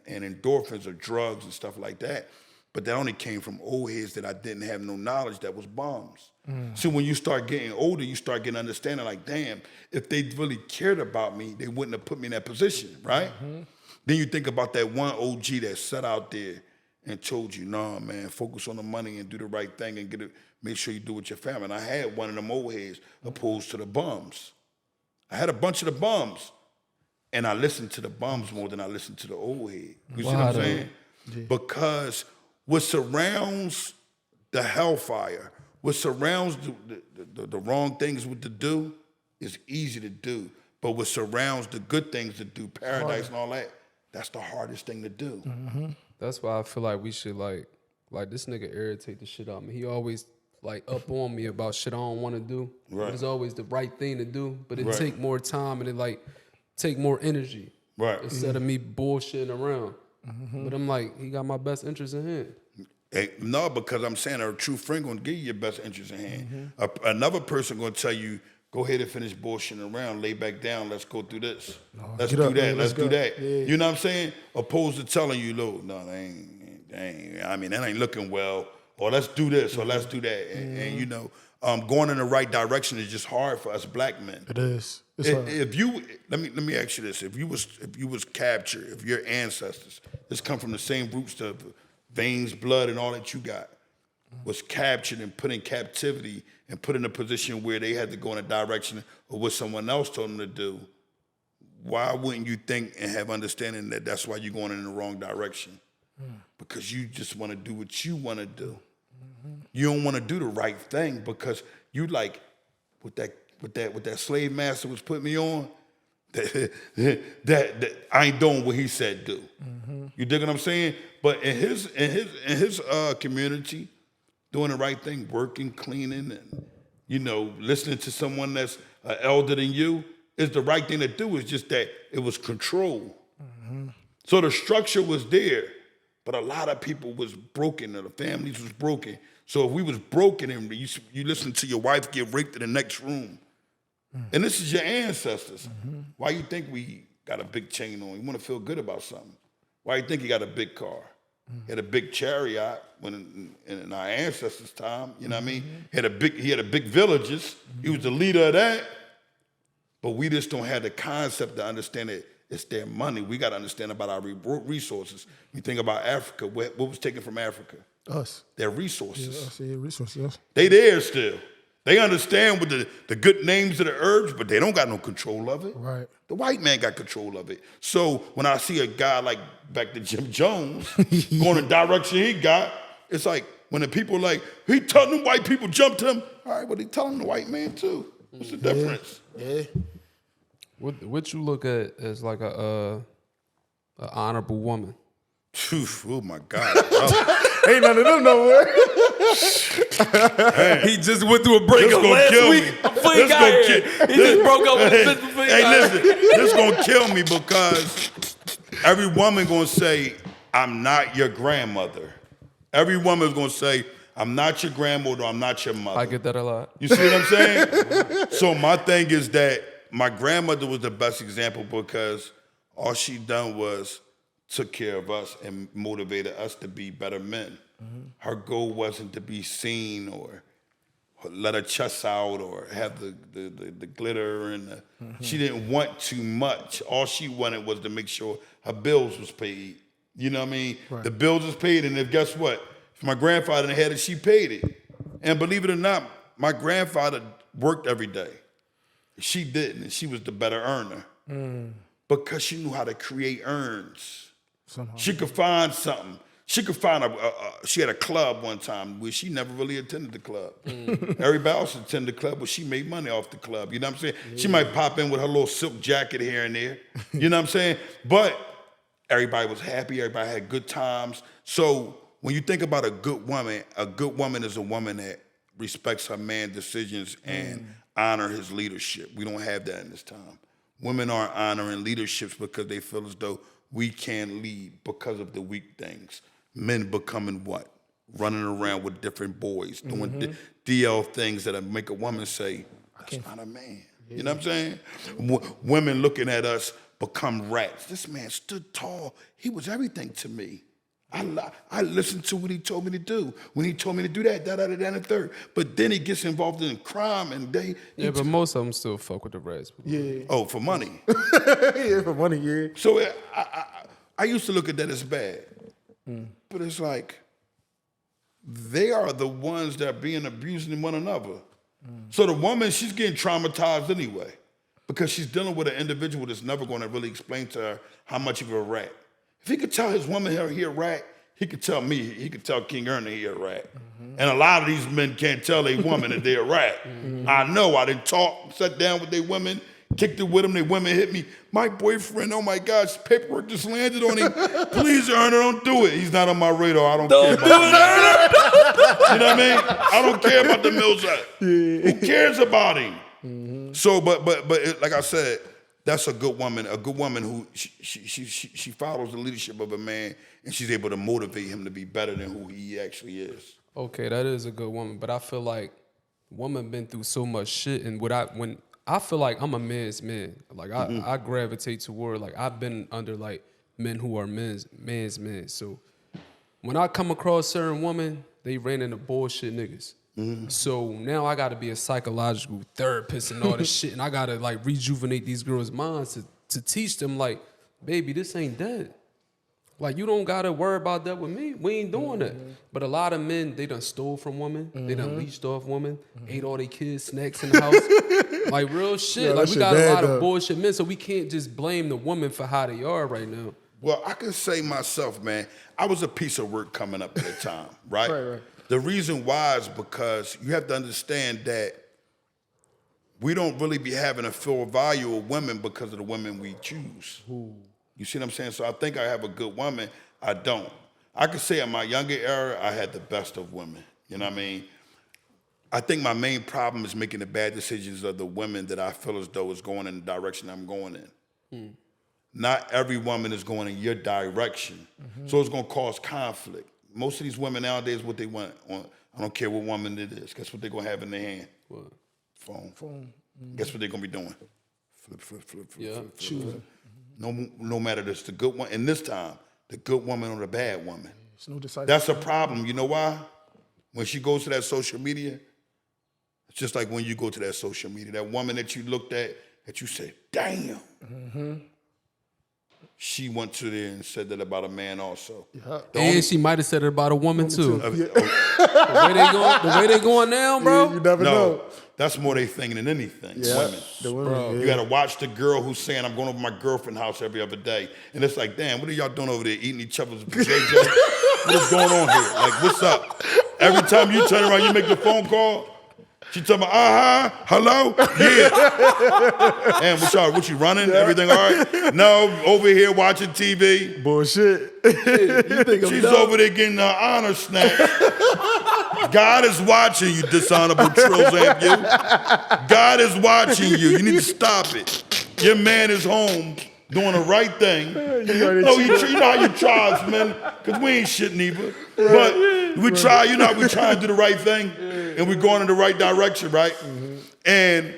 and endorphins or drugs and stuff like that. But that only came from old heads that I didn't have no knowledge that was bombs. So when you start getting older, you start getting understanding like, damn, if they really cared about me, they wouldn't have put me in that position, right? Then you think about that one OG that sat out there and told you, nah, man, focus on the money and do the right thing and make sure you do with your family. And I had one of them old heads opposed to the bums. I had a bunch of the bums. And I listened to the bums more than I listened to the old head. You see what I'm saying? Yeah. Because what surrounds the hellfire, what surrounds the wrong things to do is easy to do. But what surrounds the good things to do, paradise and all that, that's the hardest thing to do. That's why I feel like we should like this nigga irritate the shit out of me. He always like up on me about shit I don't want to do. Right. It's always the right thing to do, but it take more time and it like take more energy. Right. Instead of me bullshitting around. But I'm like, he got my best interest in hand. Hey, no, because I'm saying a true friend gonna give you your best interest in hand. Another person gonna tell you, go ahead and finish bullshitting around, lay back down, let's go through this. Let's do that, let's do that. Yeah. You know what I'm saying? Opposed to telling you, look, no, that ain't looking well, or let's do this, or let's do that. And you know, going in the right direction is just hard for us black men. It is. If you let me ask you this: if you was captured, if your ancestors, this come from the same roots of veins, blood, and all that you got, was captured and put in captivity and put in a position where they had to go in a direction of what someone else told them to do, why wouldn't you think and have understanding that that's why you're going in the wrong direction? Because you just want to do what you want to do. You don't want to do the right thing because you like, with that what that slave master was putting me on, that I ain't doing what he said do. You dig what I'm saying? But in his community, doing the right thing, working, cleaning, and listening to someone that's elder than you is the right thing to do. It's just that it was control. So the structure was there, but a lot of people was broken, and the families was broken. So if we was broken and you listen to your wife get raped in the next room, and this is your ancestors, why you think we got a big chain on? You want to feel good about something. Why you think he got a big car? He had a big chariot when in our ancestors' time, you know what I mean? He had a big villages. He was the leader of that. But we just don't have the concept to understand it. It's their money. We got to understand about our resources. You think about Africa, what was taken from Africa? Us. Their resources. Yeah, us, yeah, resources. They there still. They understand with the good names of the herbs, but they don't got no control of it. Right. The white man got control of it. So when I see a guy like back to Jim Jones going the direction he got, it's like when the people like, he telling them white people jump to him. All right, but he telling the white man too. What's the difference? Yeah. What you look at as like a honorable woman? Oh my God. Bro. Ain't none of them no more. He just went through a breakup last last week. week. Before he got here, he just broke up with his bitch before he got here. Listen, this gonna kill me because every woman gonna say, I'm not your grandmother. Every woman's gonna say, I'm not your grandmother, I'm not your mother. I get that a lot. You see what I'm saying? So my thing is that my grandmother was the best example because all she done was took care of us and motivated us to be better men. Her goal wasn't to be seen or let her chest out or have the glitter and she didn't want too much. All she wanted was to make sure her bills was paid. You know what I mean? Right. The bills was paid, and if guess what? If my grandfather had it, she paid it. And believe it or not, my grandfather worked every day. She didn't, and she was the better earner because she knew how to create urns. Somehow. She could find something. She could find she had a club one time where she never really attended the club. Everybody else attended the club, but she made money off the club. You know what I'm saying? Yeah. She might pop in with her little silk jacket here and there. You know what I'm saying? But everybody was happy. Everybody had good times. So when you think about a good woman is a woman that respects her man's decisions and honor his leadership. We don't have that in this time. Women aren't honoring leaderships because they feel as though we can't lead because of the weak things. Men becoming what? Running around with different boys, doing DL things that make a woman say, that's not a man. Yeah. You know what I'm saying? Women looking at us become rats. This man stood tall. He was everything to me. I listened to what he told me to do. When he told me to do that, and the third. But then he gets involved in crime and but most of them still fuck with the rats. Yeah. Oh, for money. Yeah, for money, yeah. So I used to look at that as bad. But it's like, they are the ones that are being abusing one another. So the woman, she's getting traumatized anyway because she's dealing with an individual that's never going to really explain to her how much of a rat. If he could tell his woman he a rat, he could tell me, he could tell King Ernie he a rat. And a lot of these men can't tell a woman that they're a rat. I know, I didn't talk, sat down with their women, kicked it with them, their women hit me. My boyfriend, oh my gosh, paperwork just landed on him. Please, Ernie, don't do it. He's not on my radar, I don't care about him. You know what I mean? I don't care about the Millsite. Who cares about him? So, but like I said, that's a good woman who she follows the leadership of a man and she's able to motivate him to be better than who he actually is. Okay, that is a good woman, but I feel like woman been through so much shit, and when I feel like I'm a man's man. Like I gravitate toward, like I've been under like men who are man's men. So when I come across certain women, they ran into bullshit niggas. So now I gotta be a psychological therapist and all this shit, and I gotta like rejuvenate these girls' minds to teach them like, baby, this ain't dead. Like you don't gotta worry about that with me. We ain't doing that. But a lot of men, they done stole from women. They done leached off women, ate all their kids' snacks in the house. Like real shit. Yeah, like we got a lot of though. bullshit men, so we can't just blame the woman for how they are right now. Well, I can say myself, man, I was a piece of work coming up at the time, right? Right. The reason why is because you have to understand that we don't really be having a full value of women because of the women we choose. You see what I'm saying? So I think I have a good woman. I don't. I could say in my younger era, I had the best of women. You know what I mean? I think my main problem is making the bad decisions of the women that I feel as though is going in the direction I'm going in. Not every woman is going in your direction. So it's going to cause conflict. Most of these women nowadays, what they want, I don't care what woman it is, guess what they're going to have in their hand? What? Phone. Guess what they're going to be doing? Flip. Choosing. No matter this, the good one, and this time, the good woman or the bad woman. No That's a problem. You know why? When she goes to that social media, it's just like when you go to that social media, that woman that you looked at, that you said, damn. She went to there and said that about a man also. And she might have said it about a woman too. Yeah. The way they going now, bro. You never know. That's more they thinking than anything. Yeah. Women. The women, Bro. You gotta watch the girl who's saying, I'm going over my girlfriend's house every other day. And it's like, damn, what are y'all doing over there? Eating each other's JJ? What is going on here? Like, what's up? Every time you turn around, you make the phone call. She tell me, hello? Yeah. And what you running? Everything all right? No, over here watching TV. Bullshit. She's over there getting her honor snatch. God is watching you, dishonorable Trills Amp you. God is watching you. You need to stop it. Your man is home doing the right thing. You know how you try, man, because we ain't shit neither. But we try, we try to do the right thing, and we're going in the right direction, right? And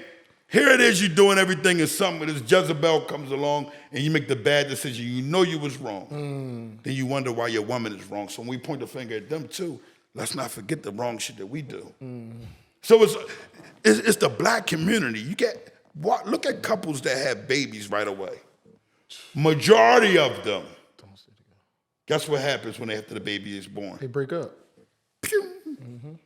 here it is, you're doing everything, and something, this Jezebel comes along, and you make the bad decision. You know you was wrong. Then you wonder why your woman is wrong. So when we point the finger at them too, let's not forget the wrong shit that we do. So it's the black community. Look at couples that have babies right away. Majority of them. Guess what happens when after the baby is born? They break up. Pew.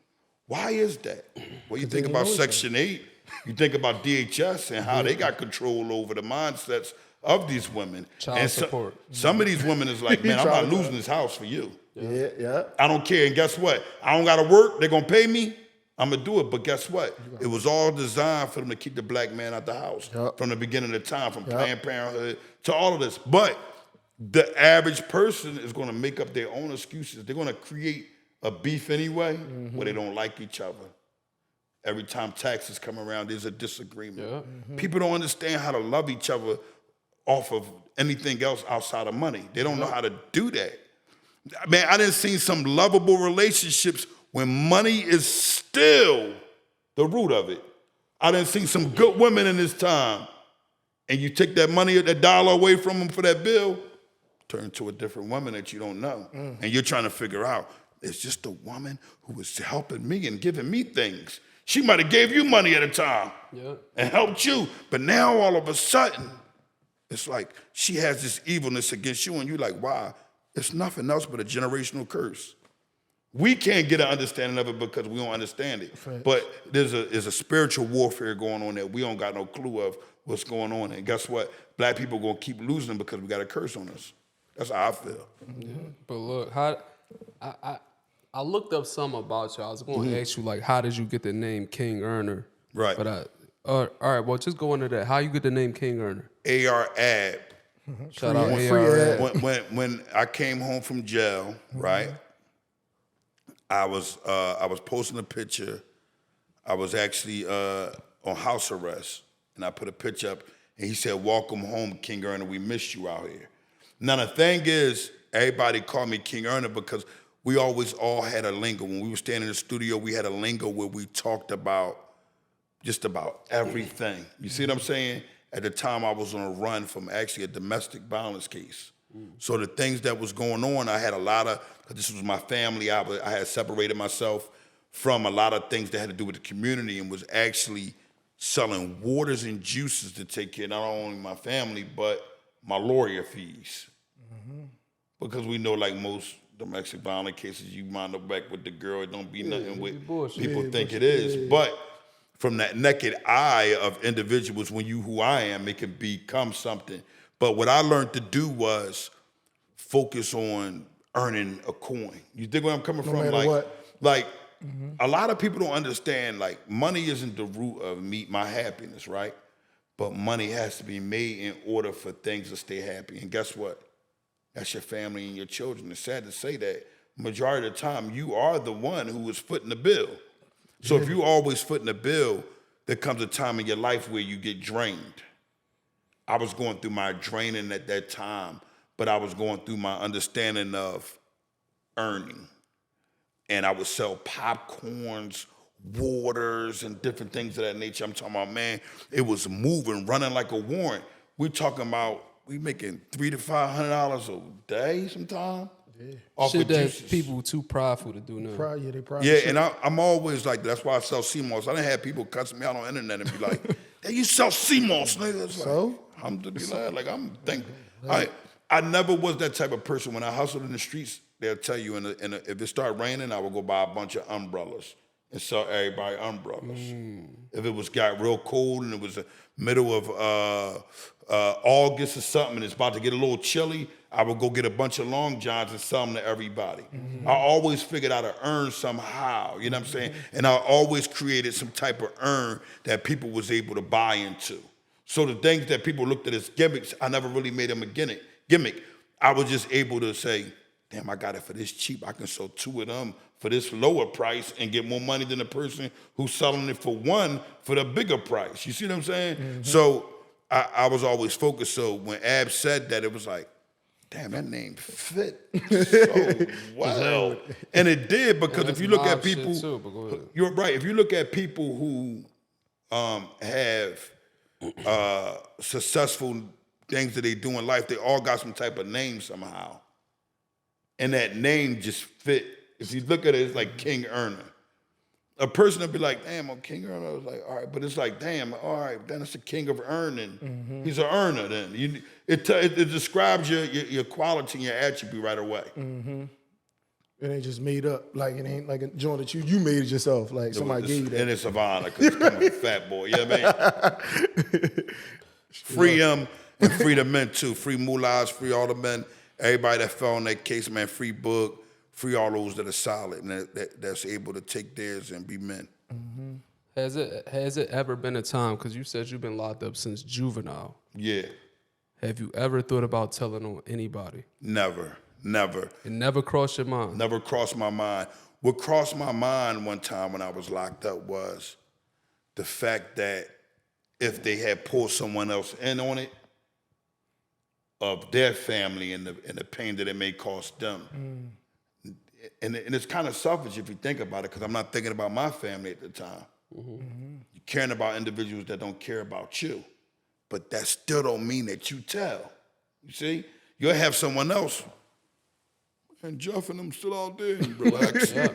Why is that? Well, you think about Section 8, you think about DHS and how they got control over the mindsets of these women. Child support. Some of these women is like, man, I'm not losing this house for you. Yeah. I don't care. And guess what? I don't got to work. They're going to pay me. I'm going to do it. But guess what? It was all designed for them to keep the black man out the house from the beginning of the time, from Planned Parenthood to all of this. But the average person is going to make up their own excuses. They're going to create a beef anyway where they don't like each other. Every time taxes come around, there's a disagreement. People don't understand how to love each other off of anything else outside of money. They don't know how to do that. Man, I done seen some lovable relationships when money is still the root of it. I done seen some good women in this time, and you take that money, that dollar away from them for that bill, turn to a different woman that you don't know. And you're trying to figure out, it's just the woman who was helping me and giving me things. She might have gave you money at a time and helped you, but now all of a sudden, it's like she has this evilness against you, and you're like, wow, it's nothing else but a generational curse. We can't get an understanding of it because we don't understand it. Right. But there's a spiritual warfare going on that we don't got no clue of what's going on. And guess what? Black people going to keep losing because we got a curse on us. That's how I feel. But look, I looked up something about you. I was going to ask you, like, how did you get the name King Earner? Right. But all right, well, just go into that. How you get the name King Earner? A.R. Ab. Shout out A.R. When I came home from jail, right? I was posting a picture. I was actually on house arrest, and I put a picture up, and he said, "Welcome home, King Earner. We missed you out here." Now the thing is, everybody called me King Earner because we always all had a lingo. When we were standing in the studio, we had a lingo where we talked about just about everything. You see what I'm saying? At the time, I was on a run from actually a domestic violence case. So the things that was going on, I had a lot of, because this was my family, I had separated myself from a lot of things that had to do with the community and was actually selling waters and juices to take care of not only my family, but my lawyer fees. Because we know, like most domestic violence cases, you wind up back with the girl, it don't be nothing with people think it is. But from that naked eye of individuals, when you who I am, it can become something. But what I learned to do was focus on earning a coin. You dig where I'm coming from? matter what. Like a lot of people don't understand, like, money isn't the root of my happiness, right? But money has to be made in order for things to stay happy. And guess what? That's your family and your children. It's sad to say that majority of the time, you are the one who is footing the bill. So if you always footing the bill, there comes a time in your life where you get drained. I was going through my draining at that time, but I was going through my understanding of earning. And I would sell popcorns, waters, and different things of that nature. I'm talking about, man, it was moving, running like a warrant. We're talking about, we making $300 to $500 a day sometimes. Yeah. Off Shit of that juices. people too prideful to do now. They probably Yeah, should. and I'm always like, that's why I sell CMOS. I done had people cussing me out on the internet and be like, hey, you sell CMOS, nigga. It's like, So? alhamdulillah, like I'm thankful. I never was that type of person. When I hustled in the streets, they'll tell you, if it started raining, I would go buy a bunch of umbrellas and sell everybody umbrellas. If it got real cold and it was the middle of August or something and it's about to get a little chilly, I would go get a bunch of long johns and sell them to everybody. I always figured out to earn somehow, you know what I'm saying? And I always created some type of earn that people was able to buy into. So the things that people looked at as gimmicks, I never really made them a gimmick. I was just able to say, damn, I got it for this cheap. I can sell 2 of them for this lower price and get more money than the person who's selling it for 1 for the bigger price. You see what I'm saying? So I was always focused. So when Ab said that, it was like, damn, that name fit so well. And it did, because if you look at people, too, but go ahead. you're right. If you look at people who have successful things that they do in life, they all got some type of name somehow. And that name just fit. If you look at it, it's like King Earner. A person would be like, damn, I'm King Earner. I was like, all right, but it's like, damn, all right, then it's the king of earning. He's an earner then. It describes your quality and your attribute right away. It ain't just made up. Like, it ain't like a joint that you made it yourself. Like, somebody gave you that. And it's of honor, because it's coming from Fat Boy, you know what I mean? Free him and free the men too. Free mullahs, free all the men. Everybody that fell in that case, man, free Book. Free all those that are solid and that's able to take theirs and be men. Has it ever been a time, because you said you've been locked up since juvenile. Yeah. Have you ever thought about telling on anybody? Never. It never crossed your mind? Never crossed my mind. What crossed my mind one time when I was locked up was the fact that if they had pulled someone else in on it, of their family and the pain that it may cost them. And it's kind of selfish if you think about it, because I'm not thinking about my family at the time. You're caring about individuals that don't care about you. But that still don't mean that you tell. You see? You'll have someone else. And Jeff and them still out there and relax. Yeah.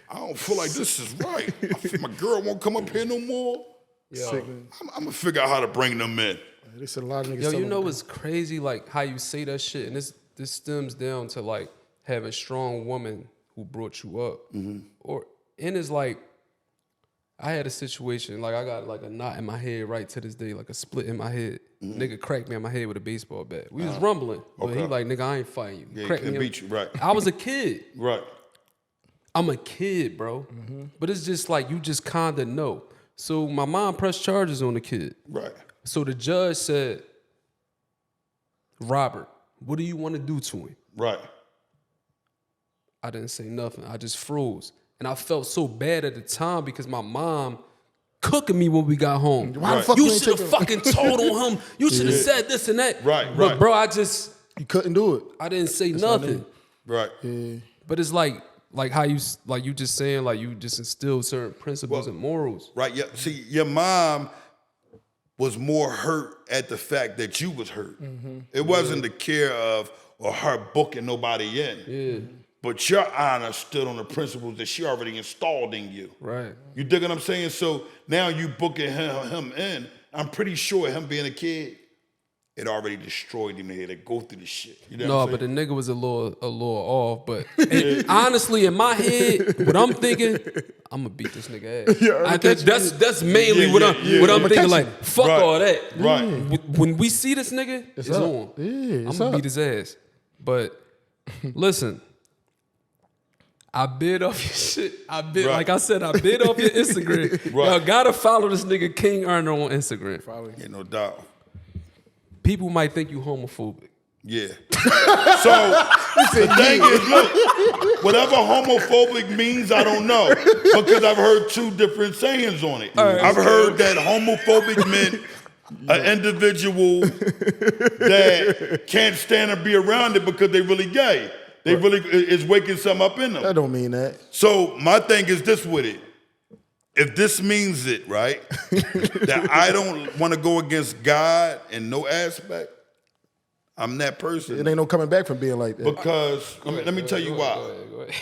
I don't feel like this is right. I feel my girl won't come up here no more. Sickening. I'm going to figure out how to bring them in. They said a lot of niggas. Yo, tell you them know that. what's crazy? Like how you say that shit, and this stems down to like having strong woman who brought you up, and it's like I had a situation like I got like a knot in my head right to this day, like a split in my head. Nigga cracked me in my head with a baseball bat. We was rumbling, but he Okay. like, nigga, I ain't fighting you. Yeah, Cracked he me beat you, right. I was a kid. Right. I'm a kid, bro. But it's just like you just kinda know. So my mom pressed charges on the kid. Right. So the judge said, Robert, what do you want to do to him? Right. I didn't say nothing. I just froze. And I felt so bad at the time because my mom cooking me when we got home. Why the fuck You you ain't should have taking- fucking told on him. You should have said this and that. Right, But right. bro, I didn't do it. I didn't say what I nothing. mean. Right. Yeah. But it's like how you just saying, like you just instilled certain principles and morals. Right. Yeah. See, your mom was more hurt at the fact that you was hurt. It wasn't the care of or her booking nobody in. Yeah. But your honor stood on the principles that she already installed in you. Right. You dig what I'm saying? So now you booking him in. I'm pretty sure him being a kid, it already destroyed him. They had to go through the shit. You know No, what I'm but the saying? nigga was a little off. But honestly, in my head, what I'm thinking, I'm gonna beat this nigga ass. That's mainly Yeah, what yeah, I'm yeah. what I'm I'ma thinking. catch Like, him. fuck Right. all that. Right. When we see this nigga, it's up. on. Yeah, I'm it's gonna up. beat his ass. But listen, I bid off your shit. I bid, Right. like I said, I bid off your Instagram. Right. Y'all gotta follow this nigga King Earner on Instagram. Yeah, no doubt. People might think you homophobic. Yeah. So the thing is, look, whatever homophobic means, I don't know, because I've heard two different sayings on it. I've heard that homophobic meant an individual that can't stand or be around it because they really gay. They really is waking something up in them. That don't mean that. So my thing is this with it. If this means it, right, that I don't want to go against God in no aspect, I'm that person. It ain't no coming back from being like that. Because let me tell you why. Go ahead.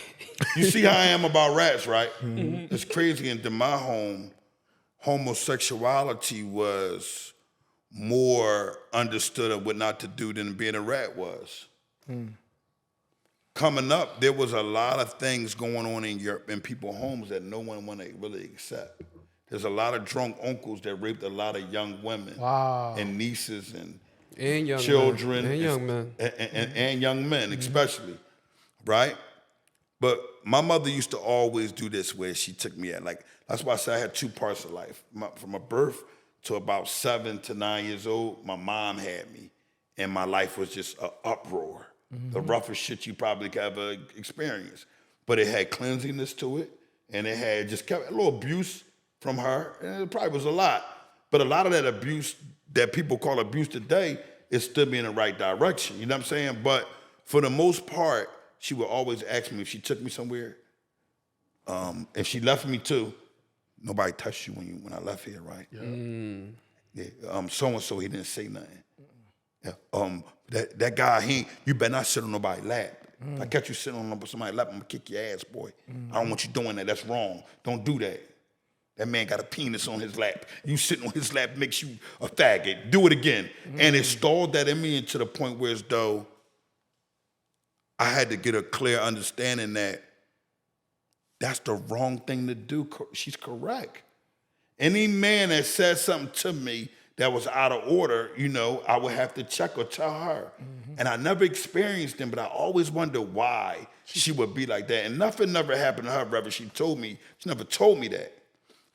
You see how I am about rats, right? It's crazy. And in my home, homosexuality was more understood of what not to do than being a rat was. Coming up, there was a lot of things going on in people's homes that no one want to really accept. There's a lot of drunk uncles that raped a lot of young women and nieces and And young children men. And young men. and young men especially, right? But my mother used to always do this where she took me at, like, that's why I say I had two parts of life. From a birth to about 7 to 9 years old, my mom had me, and my life was just an uproar. The roughest shit you probably could ever experience. But it had cleansiness to it, and it had just kept a little abuse from her, and it probably was a lot. But a lot of that abuse that people call abuse today is still me in the right direction. You know what I'm saying? But for the most part, she would always ask me if she took me somewhere. If she left me too, nobody touched you when I left here, right? Yeah. So and so, he didn't say nothing. Yeah. That guy, you better not sit on nobody's lap. If I catch you sitting on somebody's lap, I'm gonna kick your ass, boy. I don't want you doing that. That's wrong. Don't do that. That man got a penis on his lap. You sitting on his lap makes you a faggot. Do it again. And it stalled that in me to the point where as though I had to get a clear understanding that that's the wrong thing to do. She's correct. Any man that said something to me that was out of order, I would have to check or tell her. And I never experienced them, but I always wondered why she would be like that. And nothing never happened to her, brother. She never told me that.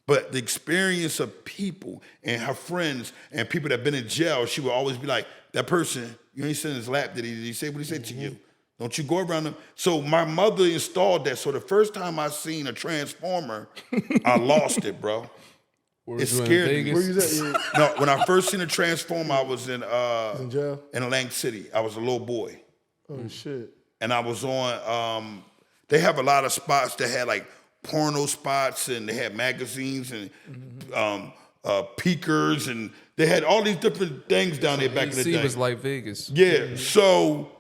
But the experience of people and her friends and people that have been in jail, she would always be like, that person, you ain't sit in his lap, did he say what he said to you? Don't you go around them. So my mother installed that. So the first time I seen a transformer, I lost it, bro. It scared me. Where you at? No, when I first seen a transformer, I was in jail? in Atlantic City. I was a little boy. Oh, shit. And I was on, they have a lot of spots that had like porno spots, and they had magazines and peakers, and they had all these different things down there back in the day. AC was like Vegas. Yeah, so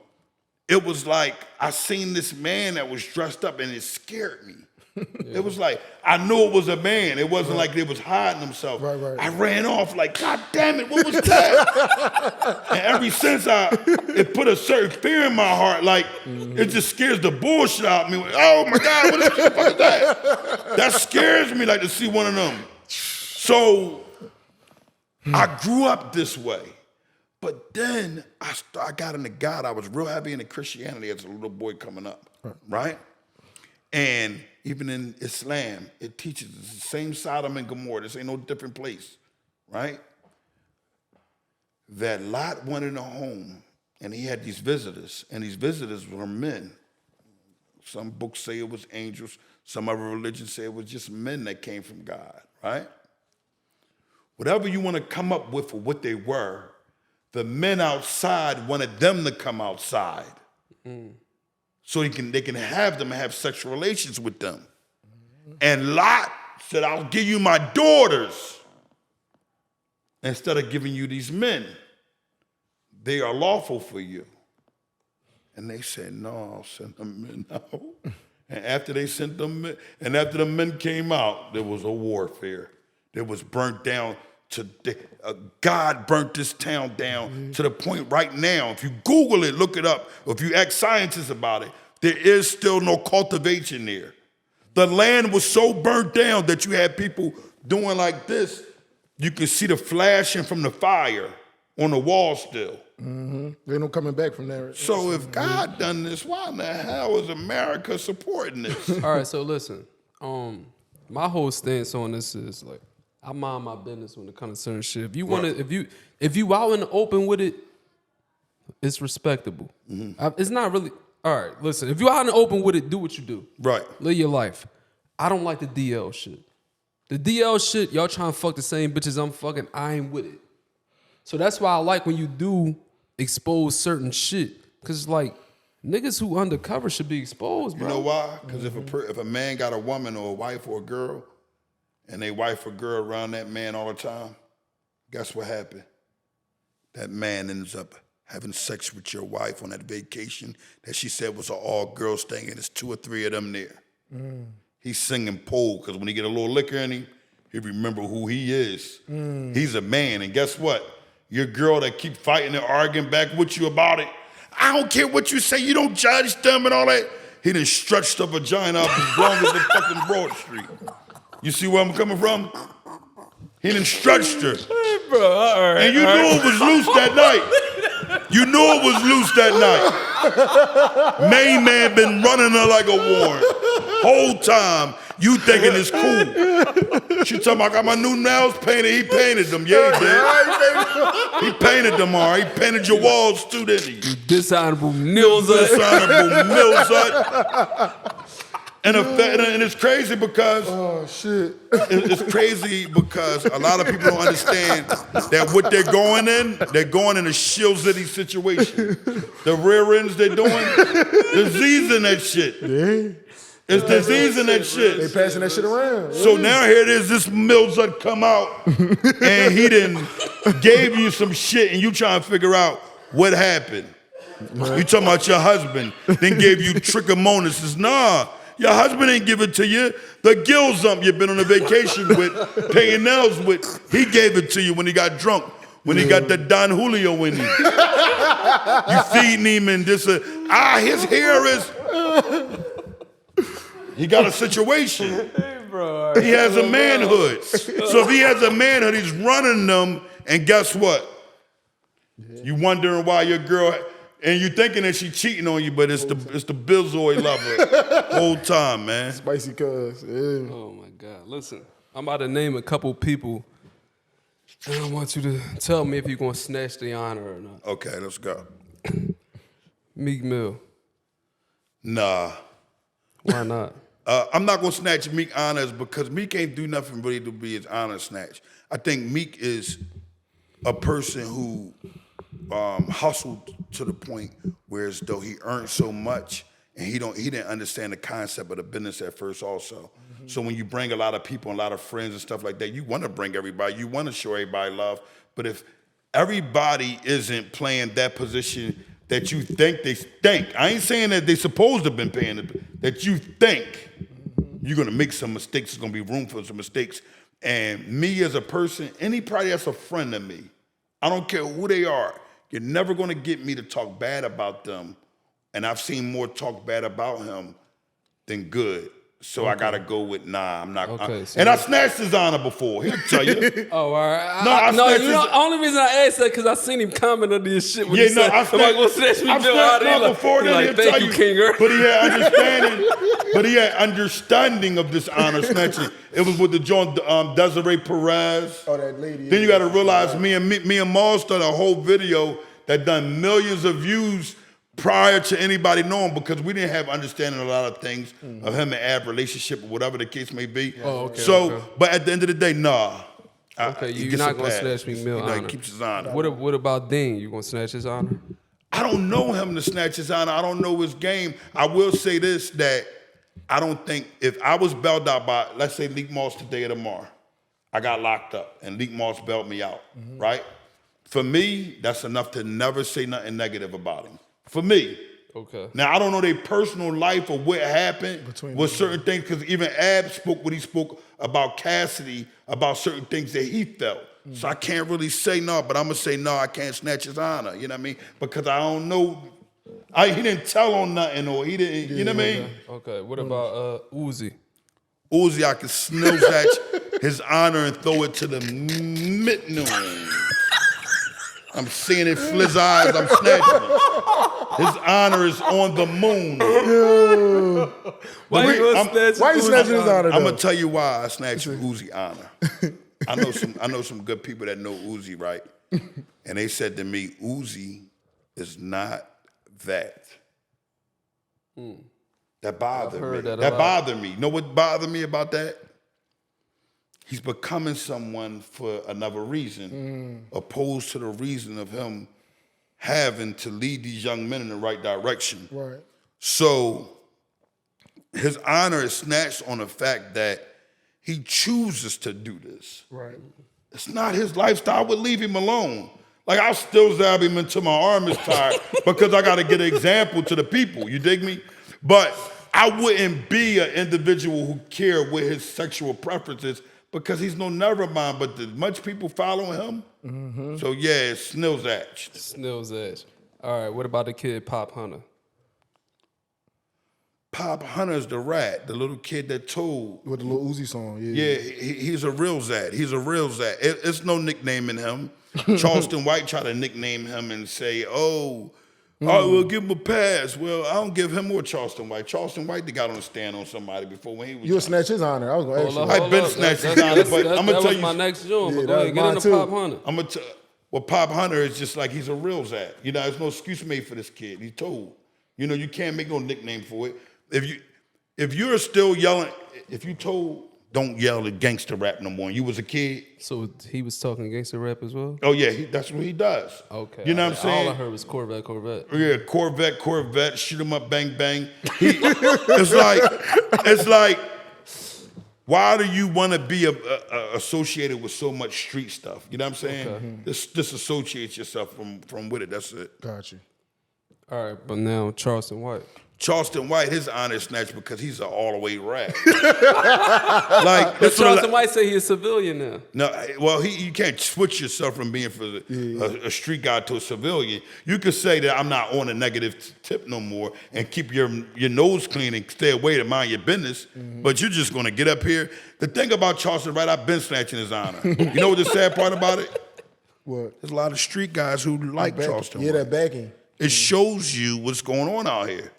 it was like I seen this man that was dressed up, and it scared me. It was like, I knew it was a man. It wasn't like they was hiding themselves. Right. I ran off like, God damn it, what was that? And ever since it put a certain fear in my heart, like, it just scares the bullshit out of me. Oh my God, what the fuck is that? That scares me, like, to see one of them. So I grew up this way. But then I got into God. I was real heavy into Christianity as a little boy coming up, right? And even in Islam, it teaches it's the same Sodom and Gomorrah. This ain't no different place, right? That Lot wanted a home, and he had these visitors, and these visitors were men. Some books say it was angels. Some other religions say it was just men that came from God, right? Whatever you want to come up with for what they were, the men outside wanted them to come outside. So they can have them and have sexual relations with them. And Lot said, I'll give you my daughters instead of giving you these men. They are lawful for you. And they said, no, I'll send them men out. And after they sent them men, and after the men came out, there was a warfare. There was burnt down God burnt this town down to the point right now, if you Google it, look it up, or if you ask scientists about it, there is still no cultivation there. The land was so burnt down that you had people doing like this. You can see the flashing from the fire. on the wall still. Ain't no coming back from there. So if God done this, why in the hell is America supporting this? All right, so listen. My whole stance on this is like I mind my business when it comes to certain shit. If you wanna, if you out in the open with it, it's respectable. It's not really. All right, listen. If you out in the open with it, do what you do. Right. Live your life. I don't like the DL shit. The DL shit, y'all trying to fuck the same bitches I'm fucking. I ain't with it. So that's why I like when you do expose certain shit, cause like niggas who undercover should be exposed, bro. You know why? Because if a man got a woman or a wife or a girl, and they wife or girl around that man all the time, guess what happened? That man ends up having sex with your wife on that vacation that she said was an all-girls thing, and there's 2 or 3 of them there. He's singing pole, because when he get a little liquor in him, he remember who he is. He's a man, and guess what? Your girl that keep fighting and arguing back with you about it, I don't care what you say, you don't judge them and all that. He done stretched a vagina up as long as the fucking Broad Street. You see where I'm coming from? He done stretched her. Hey, bro, all right. And you knew it was loose that night. You knew it was loose that night. Main man been running her like a warrant. Whole time, you thinking it's cool. She talking about, I got my new nails painted. He painted them. Yeah, he did. He painted them all right. He painted your walls too, didn't he? Dishonorable Nilza. Dishonorable Millsut. And it's crazy because it's crazy because a lot of people don't understand that what they're going in a Shield City situation. The rear ends they're doing, disease in that shit. Yeah. It's disease in that shit. They passing that shit around. So now here it is, this Millsut come out and he done gave you some shit and you trying to figure out what happened. You talking about your husband, then gave you trichomonas. Nah. Your husband ain't give it to you. The Gilzump you've been on a vacation with, paying nails with, he gave it to you when he got drunk, when he got the Don Julio in him. You feeding him and this, his hair is, he got a situation. He has a manhood. So if he has a manhood, he's running them, and guess what? You wondering why your girl, and you thinking that she cheating on you, but it's the Billzoy lover whole time, man. Spicy cuz. Yeah. Oh my God! Listen, I'm about to name a couple people, and I want you to tell me if you're gonna snatch the honor or not. Okay, let's go. Meek Mill. Nah. Why not? I'm not gonna snatch Meek honors because Meek ain't do nothing really to be his honor snatch. I think Meek is a person who hustled to the point where as though he earned so much and he didn't understand the concept of the business at first also. So when you bring a lot of people and a lot of friends and stuff like that, you want to bring everybody, you want to show everybody love, but if everybody isn't playing that position that you think they think, I ain't saying that they supposed to have been paying it, that you think you're gonna make some mistakes, there's gonna be room for some mistakes. And me as a person, anybody that's a friend of me, I don't care who they are, you're never gonna get me to talk bad about them. And I've seen more talk bad about him than good. So I gotta go with nah. I'm not. And I snatched his honor before. He'll tell you. Oh, all right. No, you know, only reason I asked that because I seen him comment on this shit when he said, I've snatch me Bill out of here. Before then, like, thank you, King Earth. But he had understanding. But he had understanding of this honor snatching. It was with the joint Desiree Perez. Oh, that lady. Then you got to realize me and Maul started a whole video that done millions of views prior to anybody knowing, because we didn't have understanding of a lot of things of him and Ab relationship or whatever the case may be. Oh, okay. So, but at the end of the day, nah. Okay, he you're gets not a gonna pass. snatch Meek Mill honor. He keeps his honor. What about Dean? You gonna snatch his honor? I don't know him to snatch his honor. I don't know his game. I will say this, that I don't think, if I was bailed out by, let's say, Leak Moss today or tomorrow, I got locked up and Leak Moss bailed me out, right? For me, that's enough to never say nothing negative about him. For me. Okay. Now, I don't know their personal life or what happened with certain things, because even Ab spoke what he spoke about Cassidy, about certain things that he felt. So I can't really say no, but I'm going to say no, I can't snatch his honor, you know what I mean? Because I don't know, he didn't tell on nothing, or he didn't, you know what I mean? Okay, what about Uzi? Uzi, I can snatch his honor and throw it to the midnoon. I'm seeing it fill his eyes. I'm snatching it. His honor is on the moon. Why you snatching his honor? I'm gonna tell you why I snatched Uzi honor. I know some good people that know Uzi, right? And they said to me, Uzi is not that. That bothered me. That bothered me. You know what bothered me about that? He's becoming someone for another reason, opposed to the reason of him having to lead these young men in the right direction. Right. So his honor is snatched on the fact that he chooses to do this. Right. It's not his lifestyle. I would leave him alone. Like, I'll still zab him until my arm is tired because I got to get an example to the people. You dig me? But I wouldn't be an individual who cared what his sexual preferences because he's no never mind. But the much people following him, so yeah, it's Snill's Edge. Snill's Edge. All right, what about the kid Pop Hunter? Pop Hunter's the rat, the little kid that told. With the little Uzi song, Yeah, he's a real Zat. He's a real Zat. It's no nicknaming him. Charleston White tried to nickname him and say, oh, we'll give him a pass. Well, I don't give him or Charleston White. Charleston White, they got on the stand on somebody before when he was. You'll snatch his honor. I was going to ask you. I've been snatching his honor, but I'm going to tell you. That was my next joint, but Yeah, go ahead, that get was into mine Pop Hunter. I'm going to well, Pop Hunter is just like he's a real Zat. You know, there's no excuse made for this kid. He's told. You know, you can't make no nickname for it. If you're still yelling, if you told, don't yell at gangster rap no more, and you was a kid. So he was talking gangster rap as well? Oh, yeah, that's what he does. Okay. You know what I'm saying? All I heard was Corvette. Yeah, Corvette, shoot 'em up, bang, bang. It's like, why do you want to be associated with so much street stuff? You know what I'm saying? Okay. Disassociate yourself from with it. That's it. Got you. All right, but now Charleston White. Charleston White, his honor is snatched because he's an all-the-way rat. But Charleston White say he's a civilian now. No, well, you can't switch yourself from being a street guy to a civilian. You could say that I'm not on a negative tip no more and keep your nose clean and stay away to mind your business, but you're just going to get up here. The thing about Charleston White, I've been snatching his honor. You know what the sad part about it? What? There's a lot of street guys who like Charleston White. Yeah, that backing. It shows you what's going on out here.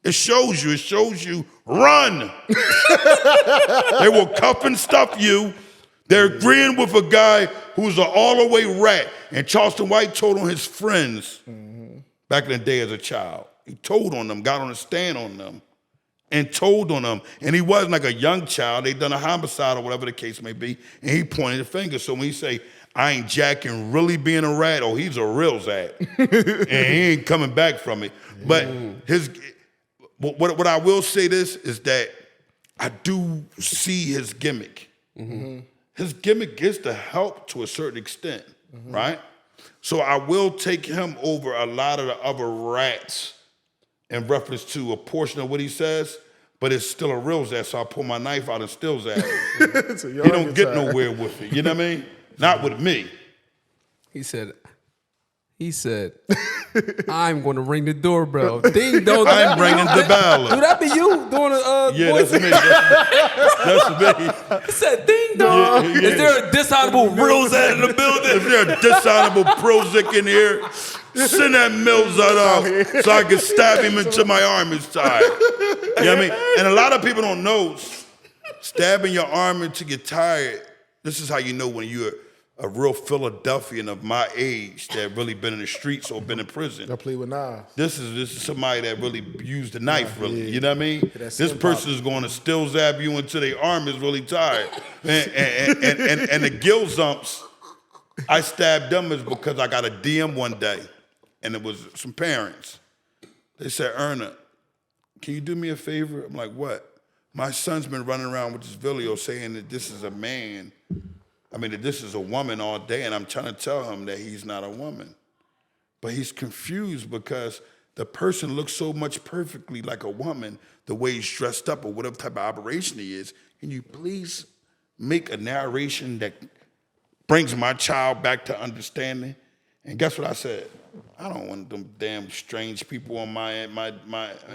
It shows you, run. They will cuff and stuff you. They're agreeing with a guy who's an all-the-way rat. And Charleston White told on his friends back in the day as a child. He told on them, got on a stand on them, and told on them. And he wasn't like a young child. They done a homicide or whatever the case may be, and he pointed the finger. So when he say, I ain't jacking really being a rat, oh, he's a real Zat. And he ain't coming back from it. But what I will say this is that I do see his gimmick. His gimmick is to help to a certain extent, right? So I will take him over a lot of the other rats in reference to a portion of what he says, but it's still a real Zat, so I pull my knife out and still Zat him. So He don't get nowhere with it, you know what I mean? Not with me. He said, I'm going to ring the doorbell. Ding dong. I'm ringing the bell. Would that be you doing a Yeah, voice? that's me. That's me. He said, ding dong. Yeah. Is there a dishonorable real Zat in the building? Is there a dishonorable Prozac in here? Send that Milzat off so I can stab him until my arm is tired. You know what I mean? And a lot of people don't know, stabbing your arm until you're tired, this is how you know when you're a real Philadelphian of my age that really been in the streets or been in prison. I play with Nas. This is somebody that really used the knife, really. Yeah. You know what I mean? That's This person is going to still zap you until their arm is really tired. And the gill zumps, I stabbed them is because I got a DM one day, and it was some parents. They said, Erna, can you do me a favor? I'm like, what? My son's been running around with this video saying that this is a man. That this is a woman all day, and I'm trying to tell him that he's not a woman. But he's confused because the person looks so much perfectly like a woman, the way he's dressed up or whatever type of operation he is. Can you please make a narration that brings my child back to understanding? And guess what I said? I don't want them damn strange people on my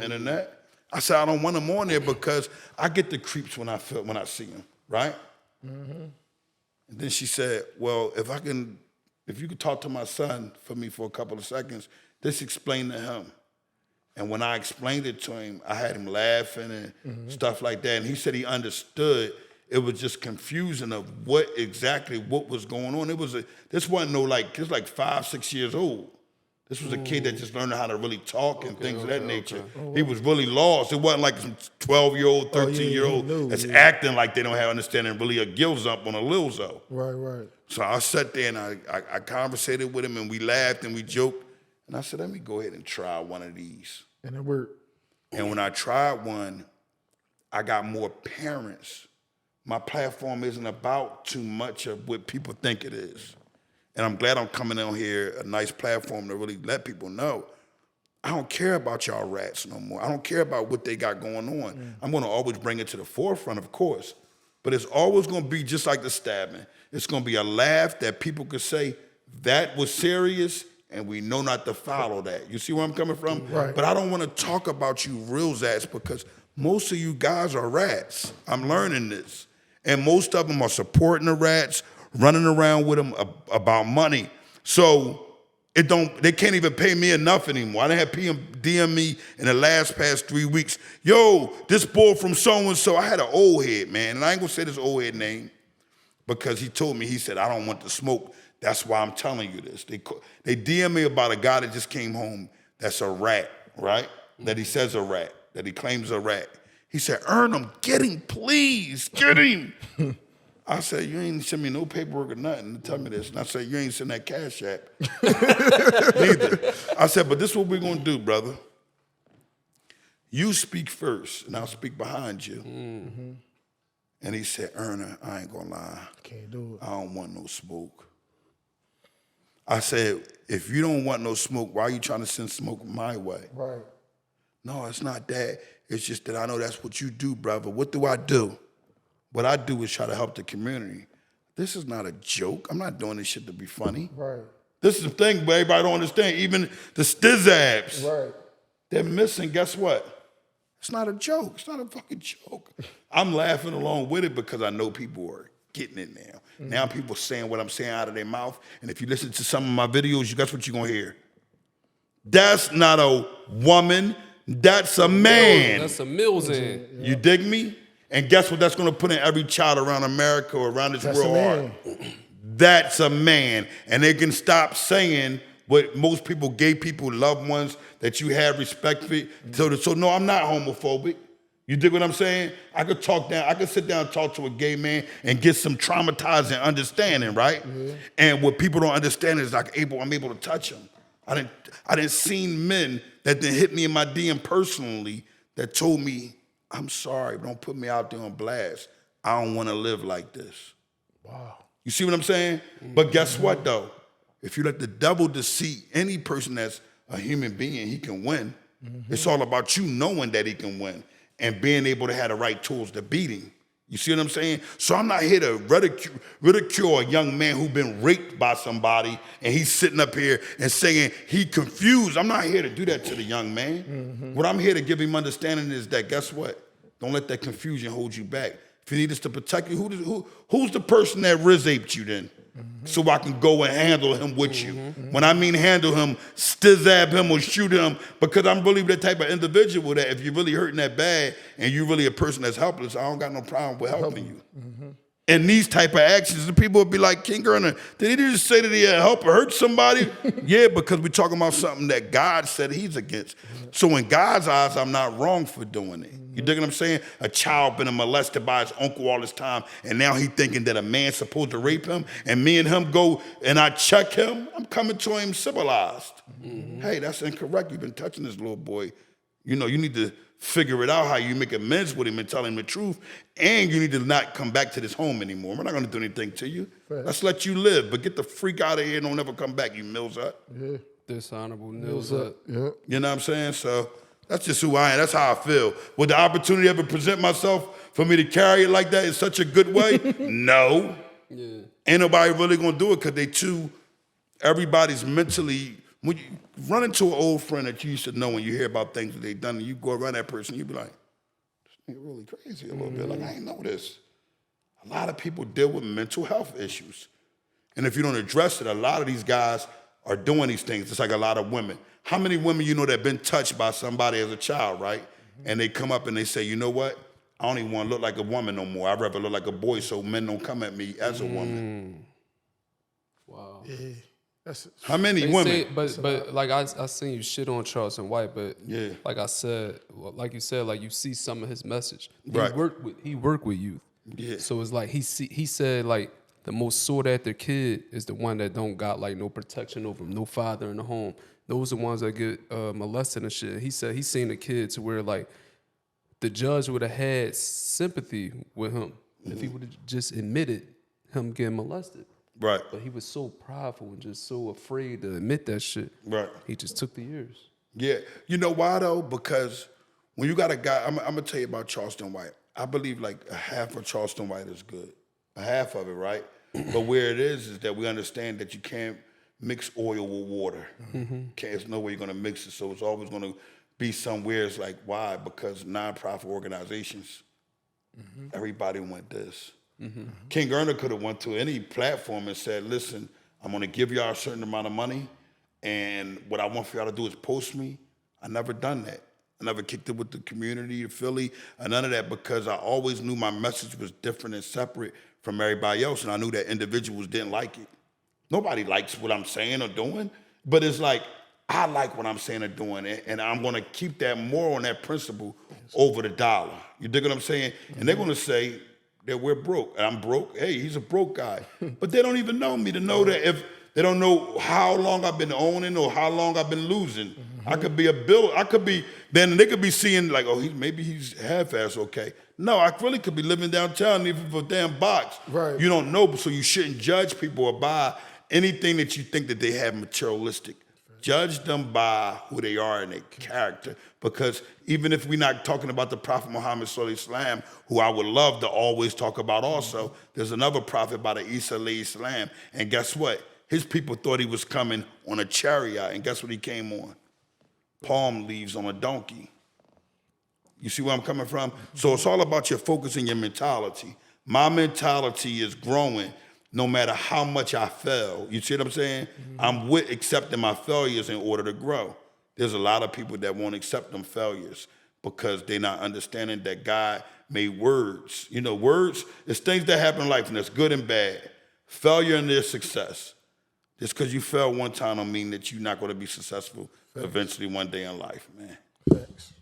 internet. I said, I don't want them on there because I get the creeps when I see them, right? And then she said, well, if I can if you could talk to my son for me for a couple of seconds, just explain to him. And when I explained it to him, I had him laughing and stuff like that. And he said he understood. It was just confusing of what was going on. This wasn't he was like 5, 6 years old. This was a kid that just learned how to really talk and things of that nature. He was really lost. It wasn't like some 12-year-old, 13-year-old that's acting like they don't have understanding, really a gills up on a lilzo. Right. So I sat there and I conversated with him and we laughed and we joked. And I said, let me go ahead and try one of these. And it worked. And when I tried one, I got more parents. My platform isn't about too much of what people think it is. And I'm glad I'm coming on here, a nice platform to really let people know. I don't care about y'all rats no more. I don't care about what they got going on. I'm gonna always bring it to the forefront, of course. But it's always gonna be just like the stabbing. It's gonna be a laugh that people could say, that was serious, and we know not to follow that. You see where I'm coming from? Right. But I don't wanna talk about you real rats because most of you guys are rats. I'm learning this. And most of them are supporting the rats, running around with them about money. So they can't even pay me enough anymore. I done had PM DM me in the past 3 weeks. Yo, this boy from so-and-so, I had an old head, man. And I ain't gonna say this old head name because he told me, he said, I don't want to smoke. That's why I'm telling you this. They DM me about a guy that just came home that's a rat, right? That he says a rat, that he claims a rat. He said, Ernham, get him, please, get him. I said, you ain't send me no paperwork or nothing to tell me this. And I said, you ain't send that Cash App. Neither. I said, but this is what we're gonna do, brother. You speak first, and I'll speak behind you. Mm-hmm. And he said, Ernham, I ain't gonna lie. Can't do it. I don't want no smoke. I said, if you don't want no smoke, why are you trying to send smoke my way? Right. No, it's not that. It's just that I know that's what you do, brother. What do I do? What I do is try to help the community. This is not a joke. I'm not doing this shit to be funny. Right. This is the thing, but everybody don't understand. Even the stizzabs, Right. they're missing. Guess what? It's not a joke. It's not a fucking joke. I'm laughing along with it because I know people are getting it now. Mm-hmm. Now people saying what I'm saying out of their mouth. And if you listen to some of my videos, guess what you're going to hear? That's not a woman. That's a man. That's a Mills in. You dig me? And guess what that's going to put in every child around America or around this world heart? That's a man. And they can stop saying what most people, gay people, loved ones, that you have respect for. So no, I'm not homophobic. You dig what I'm saying? I could sit down and talk to a gay man and get some traumatizing understanding, right? Yeah. And what people don't understand is I'm able to touch them. I didn't seen men that then hit me in my DM personally that told me, I'm sorry, don't put me out there on blast. I don't want to live like this. Wow. You see what I'm saying? Mm-hmm. But guess what, though? If you let the devil deceive any person that's a human being, he can win. Mm-hmm. It's all about you knowing that he can win and being able to have the right tools to beat him. You see what I'm saying? So I'm not here to ridicule a young man who's been raped by somebody and he's sitting up here and saying he confused. I'm not here to do that to the young man. Mm-hmm. What I'm here to give him understanding is that, guess what? Don't let that confusion hold you back. If you need us to protect you, who's the person that raped you then? Mm-hmm. So I can go and handle him with you. Mm-hmm. When I mean handle him, stizzab him or shoot him, because I'm really the type of individual that if you're really hurting that bad and you're really a person that's helpless, I don't got no problem with helping you. Mm-hmm. And these type of actions, the people would be like, King Ernham, did he just say that he had help or hurt somebody? Yeah, because we're talking about something that God said he's against. So in God's eyes, I'm not wrong for doing it. You dig what I'm saying? A child been molested by his uncle all this time, and now he thinking that a man's supposed to rape him, and me and him go and I check him, I'm coming to him civilized. Mm-hmm. Hey, that's incorrect. You've been touching this little boy. You know, you need to figure it out how you make amends with him and tell him the truth, and you need to not come back to this home anymore. We're not going to do anything to you. Right. Let's let you live, but get the freak out of here and don't ever come back, you Millsut. Yeah. Dishonorable Millsut. Yeah. You know what I'm saying? So that's just who I am. That's how I feel. Would the opportunity ever present myself for me to carry it like that in such a good way? No. Yeah. Ain't nobody really going to do it because everybody's mentally, when you run into an old friend that you used to know and you hear about things that they've done and you go around that person, you be like, this nigga really crazy a little bit. Like, I ain't know this. A lot of people deal with mental health issues. And if you don't address it, a lot of these guys are doing these things. It's like a lot of women. How many women you know that have been touched by somebody as a child, right? And they come up and they say, you know what? I don't even want to look like a woman no more. I'd rather look like a boy so men don't come at me as a woman. Wow. Yeah. That's How many They women? say, but like I seen you shit on Charleston White, but Yeah. like I said, like you said, like you see some of his message. Right. He worked with youth. Yeah. So it's like he said like the most sought after kid is the one that don't got like no protection over him, no father in the home. Those are the ones that get molested and shit. He said he seen a kid to where like the judge would have had sympathy with him if he would have just admitted him getting molested. Right. But he was so prideful and just so afraid to admit that shit. Right. He just took the years. Yeah. You know why though? Because when you got a guy, I'm gonna tell you about Charleston White. I believe like a half of Charleston White is good. A half of it, right? But where it is that we understand that you can't mix oil with water. There's no way you're gonna mix it. So it's always gonna be somewhere. It's like, why? Because nonprofit organizations, everybody want this. King Erna could have went to any platform and said, listen, I'm gonna give y'all a certain amount of money, and what I want for y'all to do is post me. I never done that. I never kicked it with the community of Philly, and none of that, because I always knew my message was different and separate from everybody else, and I knew that individuals didn't like it. Nobody likes what I'm saying or doing, but it's like, I like what I'm saying or doing, and I'm gonna keep that moral and that principle over the dollar. You dig what I'm saying? And they're gonna say that we're broke. And I'm broke. Hey, he's a broke guy. But they don't even know me to know that if they don't know how long I've been owning or how long I've been losing. I could be a bill. I could be, then they could be seeing like, oh, maybe he's half-ass okay. No, I really could be living downtown even for a damn box. Right. You don't know, so you shouldn't judge people or buy anything that you think that they have materialistic. Judge them by who they are and their character. Because even if we're not talking about the Prophet Muhammad Sallallahu Alaihi Wasallam, who I would love to always talk about also, there's another prophet by the Isa Alayhi Salam. And guess what? His people thought he was coming on a chariot. And guess what he came on? Palm leaves on a donkey. You see where I'm coming from? So it's all about your focus and your mentality. My mentality is growing no matter how much I fail. You see what I'm saying? I'm with accepting my failures in order to grow. There's a lot of people that won't accept them failures because they're not understanding that God made words. You know, words is things that happen in life, and that's good and bad. Failure and their success. Just because you fail one time don't mean that you're not going to be successful eventually one day in life, man. facts.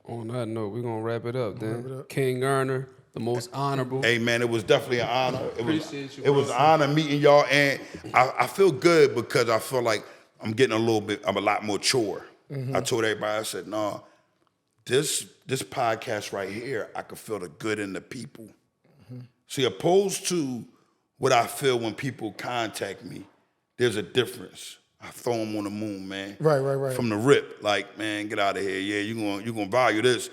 On that note, we're gonna wrap it up then. King Erna, the most honorable. Hey, man, it was definitely an honor. Appreciate you, It was an honor meeting y'all, and I feel good because I feel like I'm getting I'm a lot more mature. I told everybody, I said, no, this podcast right here, I can feel the good in the people. See, opposed to what I feel when people contact me, there's a difference. I throw them on the moon, man. Right. From the rip, like, man, get out of here. Yeah, you gonna value this.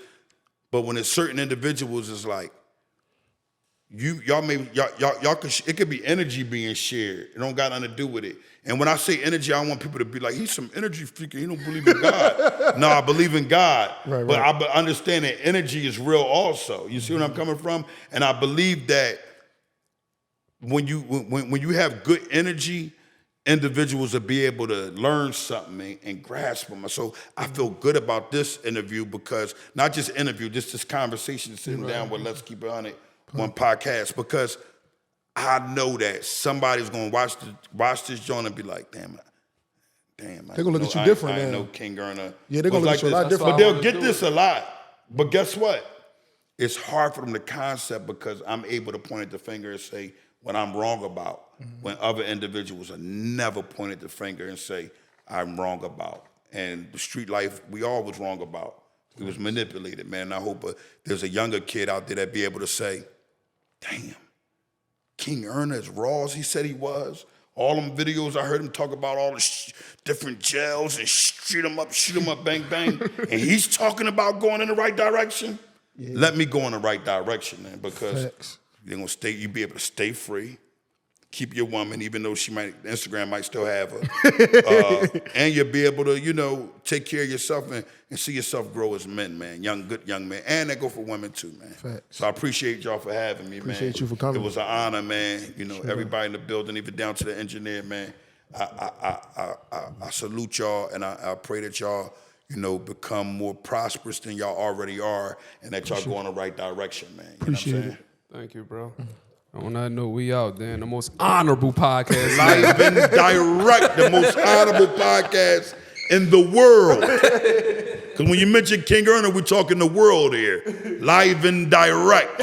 But when it's certain individuals, it's like, y'all it could be energy being shared. It don't got nothing to do with it. And when I say energy, I want people to be like, he's some energy freak. He don't believe in God. No, I believe in God. But I understand that energy is real also. You see what I'm coming from? And I believe that when you have good energy, individuals will be able to learn something and grasp them. So I feel good about this interview because not just interview, just this conversation sitting down with Let's Keep It On It, one podcast, because I know that somebody's gonna watch this joint and be like, damn. They're gonna look at you different, I man. know King Erna. Yeah, they're gonna look at you a lot this. different. But they'll get this a lot. But guess what? It's hard for them to concept because I'm able to point at the finger and say what I'm wrong about, when other individuals are never pointed the finger and say, I'm wrong about. And the street life, we all was wrong about. We was manipulated, man. And I hope there's a younger kid out there that be able to say, damn, King Erna as raw as he said he was. All them videos, I heard him talk about all the different jails and shoot him up, bang, bang. And he's talking about going in the right direction. Yeah. Let me go in the right direction, man, because you're gonna you be able to stay free, keep your woman, even though Instagram might still have her. And you'll be able to, you know, take care of yourself and see yourself grow as men, man. Good young men. And that go for women too, man. Facts. So I appreciate y'all for having me, man. Appreciate you for coming. It was an honor, man. You know, everybody in the building, even down to the engineer, man. I salute y'all, and I pray that y'all, you know, become more prosperous than y'all already are, and that y'all go in the right direction, man. You know what I'm saying? Thank you, bro. On that note, we out there in the most honorable podcast. Live and direct, the most honorable podcast in the world. Because when you mention King Erna, we're talking the world here. Live and direct.